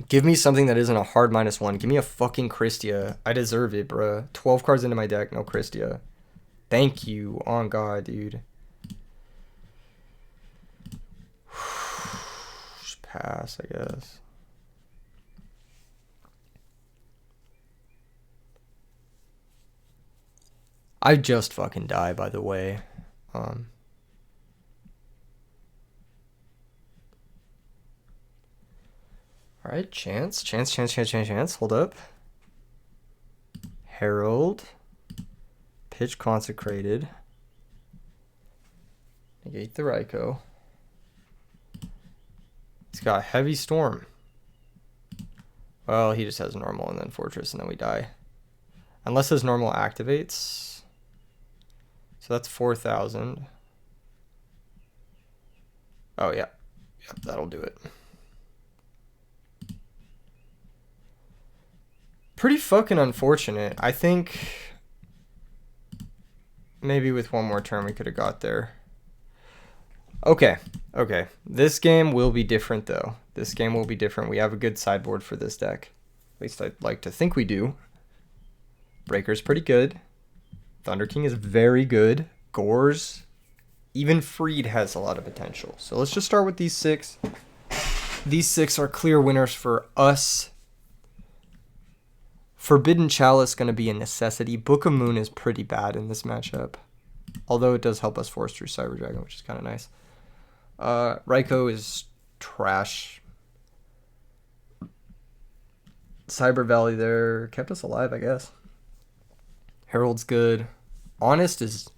Give me something that isn't a hard -1. Give me a fucking Christia. I deserve it, bruh. 12 cards into my deck, no Christia. Thank you. On God, dude. Just pass, I guess. I just fucking die, by the way. Alright, chance. Hold up. Herald. Pitch Consecrated. Negate the Raikou. He's got Heavy Storm. Well, he just has normal and then Fortress, and then we die. Unless his normal activates. So that's 4,000. Oh, yeah. Yep, that'll do it. Pretty fucking unfortunate. I think maybe with one more turn we could have got there. Okay. This game will be different, though. This game will be different. We have a good sideboard for this deck. At least I'd like to think we do. Breaker's pretty good. Thunder King is very good. Gores. Even Freed has a lot of potential. So let's just start with these 6. These 6 are clear winners for us. Forbidden Chalice going to be a necessity. Book of Moon is pretty bad in this matchup. Although it does help us force through Cyber Dragon, which is kind of nice. Raikou is trash. Cyber Valley there kept us alive, I guess. Herald's good. Honest is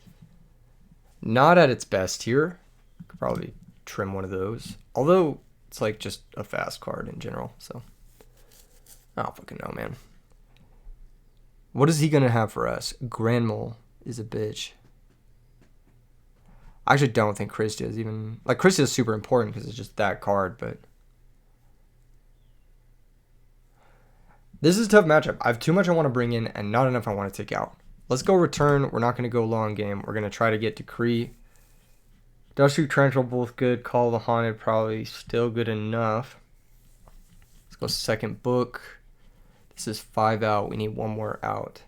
not at its best here. Could probably trim one of those. Although it's like just a fast card in general. So I don't fucking know, man. What is he going to have for us? Granmole is a bitch. I actually don't think Christia is even... Like, Christia is super important because it's just that card, but... This is a tough matchup. I have too much I want to bring in and not enough I want to take out. Let's go return. We're not going to go long game. We're going to try to get Decree. Dusty Torrential, both good. Call of the Haunted, probably still good enough. Let's go second book. This is 5 out. We need 1 more out.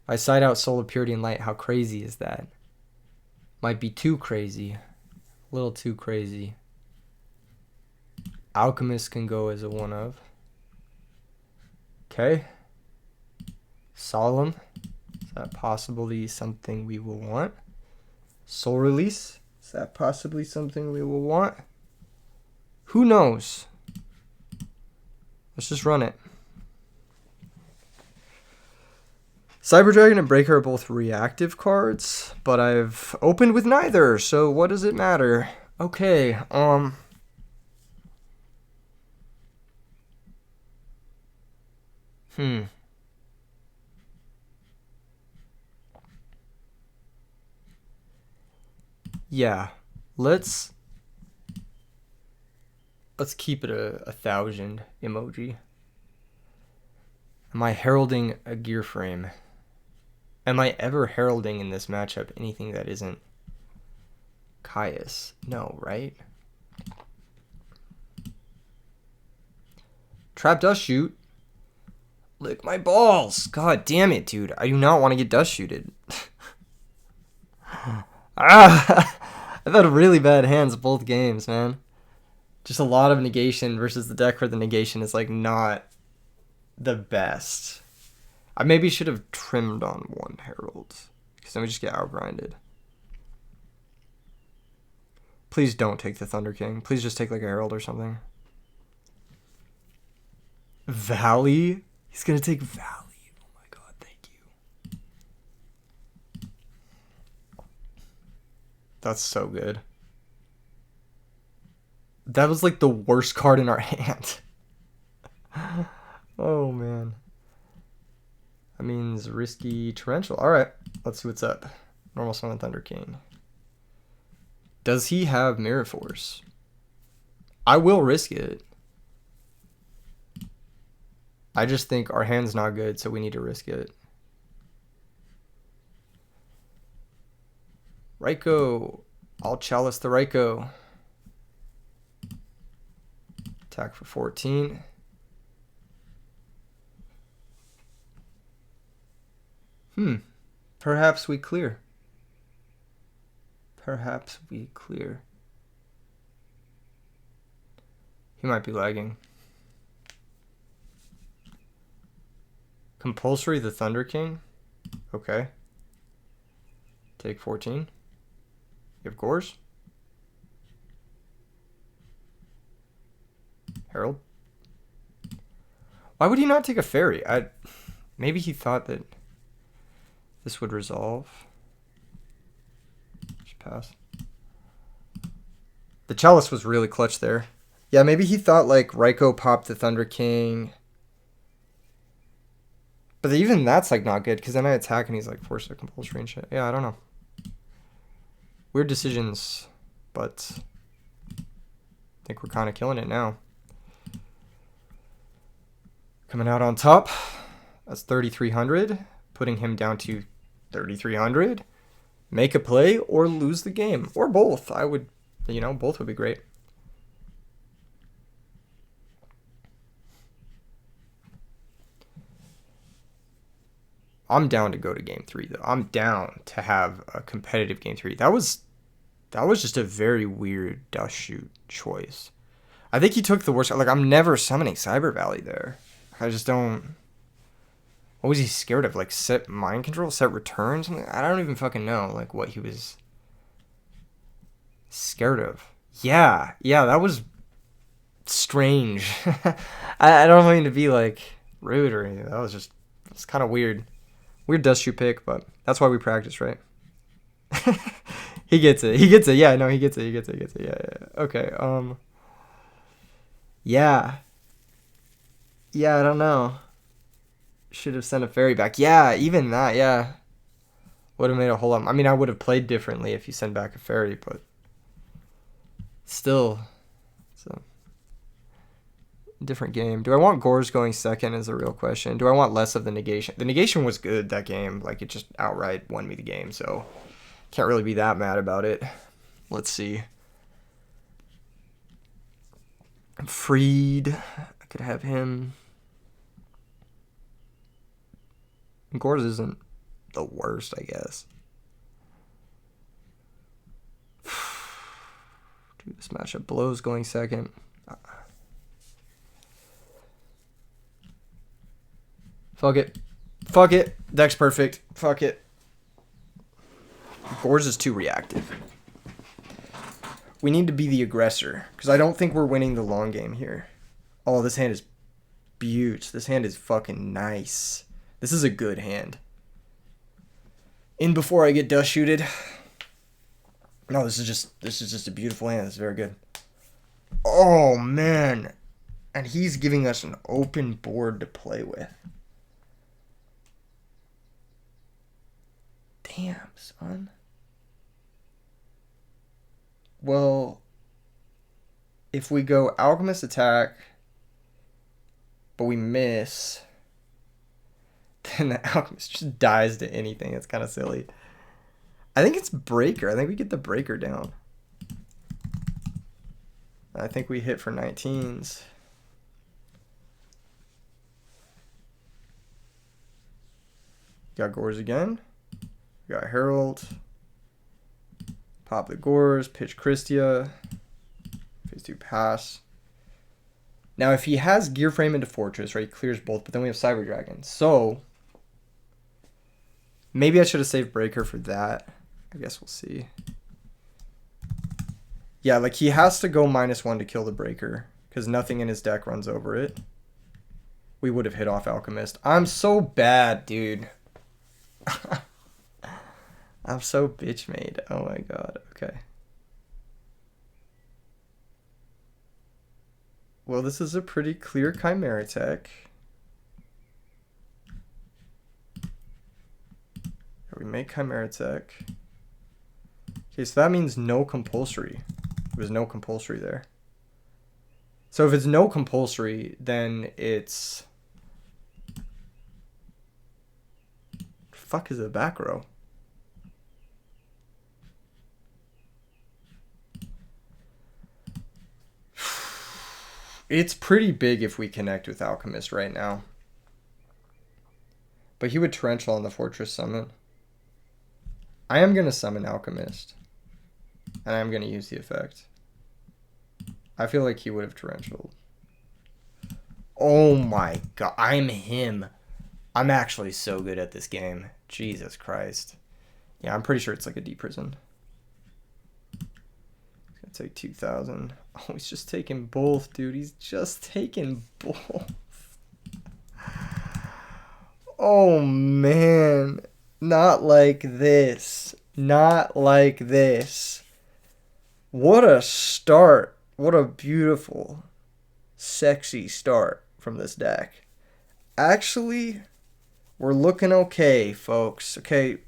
I side out Soul of Purity and Light. How crazy is that? Might be too crazy. A little too crazy. Alchemist can go as a 1-of. Okay. Solemn. Is that possibly something we will want? Soul Release. Is that possibly something we will want? Who knows? Let's just run it. Cyber Dragon and Breaker are both reactive cards, but I've opened with neither, so what does it matter? Okay, Yeah, let's keep it a 1,000 emoji. Am I heralding a gear frame? Am I ever heralding in this matchup anything that isn't Caius? No, right? Trap dust shoot. Lick my balls. God damn it, dude. I do not want to get dust shooted. I've had really bad hands both games, man. Just a lot of negation versus the deck where the negation is like not the best. I maybe should have trimmed on one herald, because then we just get outgrinded. Please don't take the Thunder King. Please just take like a herald or something. Valley? He's gonna take Valley. Oh my god, thank you. That's so good. That was like the worst card in our hand. Oh man. That means risky torrential. Alright, let's see what's up. Normal summon Thunder King. Does he have Mirror Force? I will risk it. I just think our hand's not good, so we need to risk it. Raikou. I'll chalice the Raikou. Attack for 14. Perhaps we clear. Perhaps we clear. He might be lagging. Compulsory the Thunder King? Okay. Take 14. You have Gores? Herald? Why would he not take a fairy? Maybe he thought that this would resolve. Just pass. The Chalice was really clutch there. Yeah, maybe he thought like Raikou popped the Thunder King. But even that's like not good, because then I attack and he's like forced to compulsory and shit. Yeah, I don't know. Weird decisions, but I think we're kind of killing it now. Coming out on top. That's 3,300. Putting him down to 3,300. Make a play or lose the game. Or both. I would, both would be great. I'm down to go to game 3, though. I'm down to have a competitive game 3. That was just a very weird dust shoot choice. I think he took the worst. Like, I'm never summoning Cyber Valley there. I just don't. What was he scared of? Like, set mind control? Set return? Something? I don't even fucking know, like, what he was scared of. Yeah, that was strange. I don't mean to be, like, rude or anything. That was just, it's kind of weird. Weird dust shoot pick, but that's why we practice, right? He gets it. Yeah, no, he gets it. Yeah. Okay, Yeah, I don't know. Should have sent a fairy back. Yeah, even that, yeah. Would have made a whole lot. I mean, I would have played differently if you sent back a fairy, but still, it's a different game. Do I want Gores going second is a real question. Do I want less of the negation? The negation was good that game. Like, it just outright won me the game, so can't really be that mad about it. Let's see. Freed. I could have him. Gores isn't the worst, I guess. Dude, this matchup blows going second. Fuck it. Deck's perfect. Fuck it. Gores is too reactive. We need to be the aggressor, because I don't think we're winning the long game here. Oh, this hand is beaut. This hand is fucking nice. This is a good hand. In before I get dust shooted. No, this is just a beautiful hand. This is very good. Oh man. And he's giving us an open board to play with. Damn, son. Well, if we go Alchemist attack, but we miss, And the Alchemist just dies to anything. It's kind of silly. I think it's Breaker. I think we get the Breaker down. I think we hit for 19s. Got Gores again. We got Herald. Pop the Gores. Pitch Christia. Phase 2 pass. Now, if he has Gear Frame into Fortress, right, he clears both, but then we have Cyber Dragon. So, maybe I should have saved Breaker for that. I guess we'll see. Yeah, like he has to go -1 to kill the Breaker because nothing in his deck runs over it. We would have hit off Alchemist. I'm so bad, dude. I'm so bitch made. Oh my god. Okay. Well, this is a pretty clear Chimera tech. We make Chimera tech. Okay, so that means no compulsory. There's no compulsory there. So if it's no compulsory, then it's... Fuck is a back row? It's pretty big if we connect with Alchemist right now. But he would Torrential on the Fortress summon. I am going to summon Alchemist. And I'm going to use the effect. I feel like he would have Torrential. Oh my god. I'm him. I'm actually so good at this game. Jesus Christ. Yeah, I'm pretty sure it's like a deep prison. It's going to take 2,000. Oh, he's just taking both, dude. He's just taking both. Oh, man. Not like this. Not like this. What a start. What a beautiful, sexy start from this deck. Actually, we're looking okay, folks. Okay,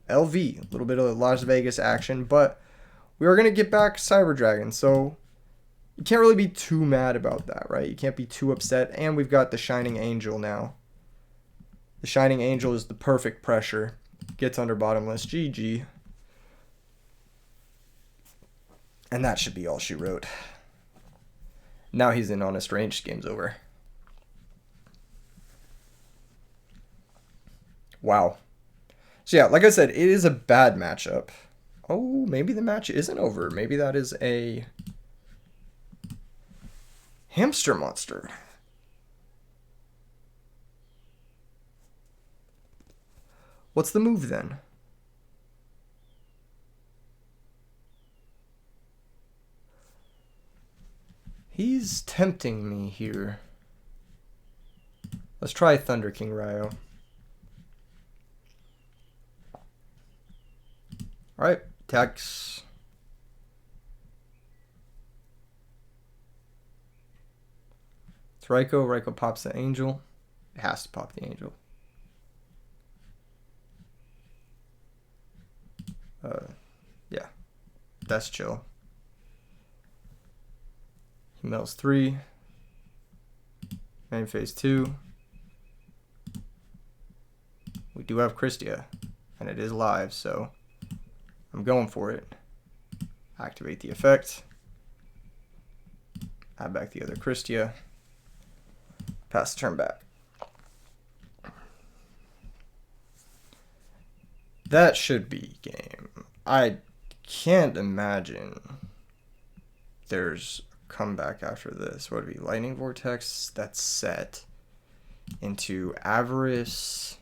LV, a little bit of Las Vegas action, but we are going to get back Cyber Dragon, so you can't really be too mad about that, right? You can't be too upset, and we've got the Shining Angel now. The Shining Angel is the perfect pressure. Gets under bottomless. GG. And that should be all she wrote. Now he's in Honest Range. Game's over. Wow. So yeah, like I said, it is a bad matchup. Oh, maybe the match isn't over. Maybe that is a hamster monster. What's the move then? He's tempting me here. Let's try Thunder King Ryo. Alright, attacks. It's Raikou. Raikou pops the Angel. It has to pop the Angel. Yeah, that's chill. He melts 3. Main phase 2. We do have Christia, and it is live, so I'm going for it. Activate the effect. Add back the other Christia. Pass the turn back. That should be game. I can't imagine there's a comeback after this. What would it be? Lightning Vortex that's set into Avarice.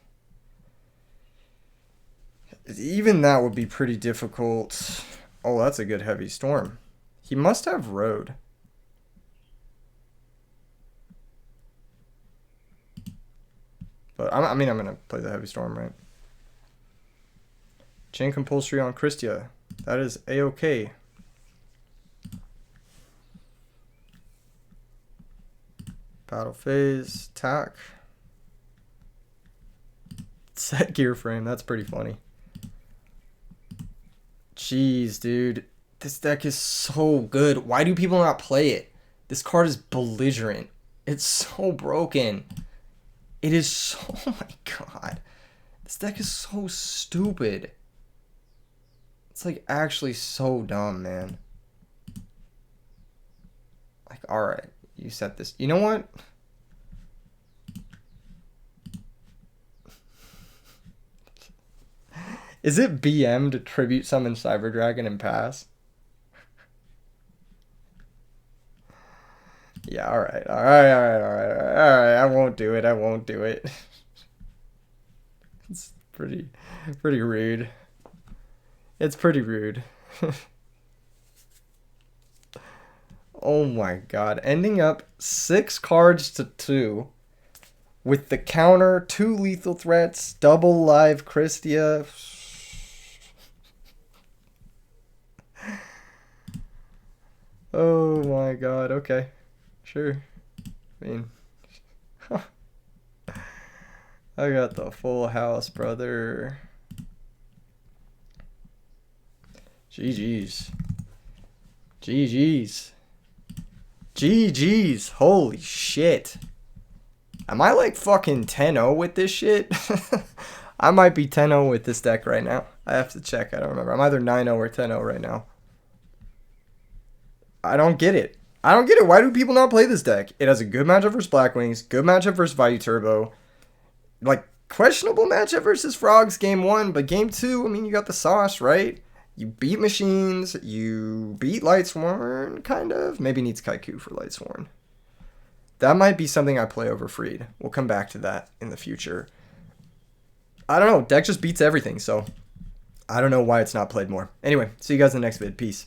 Even that would be pretty difficult. Oh, that's a good Heavy Storm. He must have Road. But I mean, I'm going to play the Heavy Storm, right? Chain Compulsory on Christia. That is A-OK. Battle phase. Attack. Set Gear Frame. That's pretty funny. Jeez, dude. This deck is so good. Why do people not play it? This card is belligerent. It's so broken. It is so... Oh my god. This deck is so stupid. It's like actually so dumb, man. Like, alright. You set this. You know what? Is it BM to tribute summon Cyber Dragon and pass? Yeah, alright. Alright. I won't do it. I won't do it. It's pretty rude. It's pretty rude. Oh my god. Ending up 6 cards to 2. With the counter, 2 lethal threats, double live Christia. Oh my god, okay. Sure. I mean, I got the full house, brother. GG's. GG's. GG's. Holy shit. Am I like fucking 10-0 with this shit? I might be 10-0 with this deck right now. I have to check. I don't remember. I'm either 9-0 or 10-0 right now. I don't get it. I don't get it. Why do people not play this deck? It has a good matchup versus Blackwings, good matchup versus Vayu Turbo. Like, questionable matchup versus Frogs game 1, but game 2, I mean, you got the sauce, right? You beat Machines, you beat Lightsworn, kind of. Maybe needs Kaiku for Lightsworn. That might be something I play over Freed. We'll come back to that in the future. I don't know. Deck just beats everything, so I don't know why it's not played more. Anyway, see you guys in the next vid. Peace.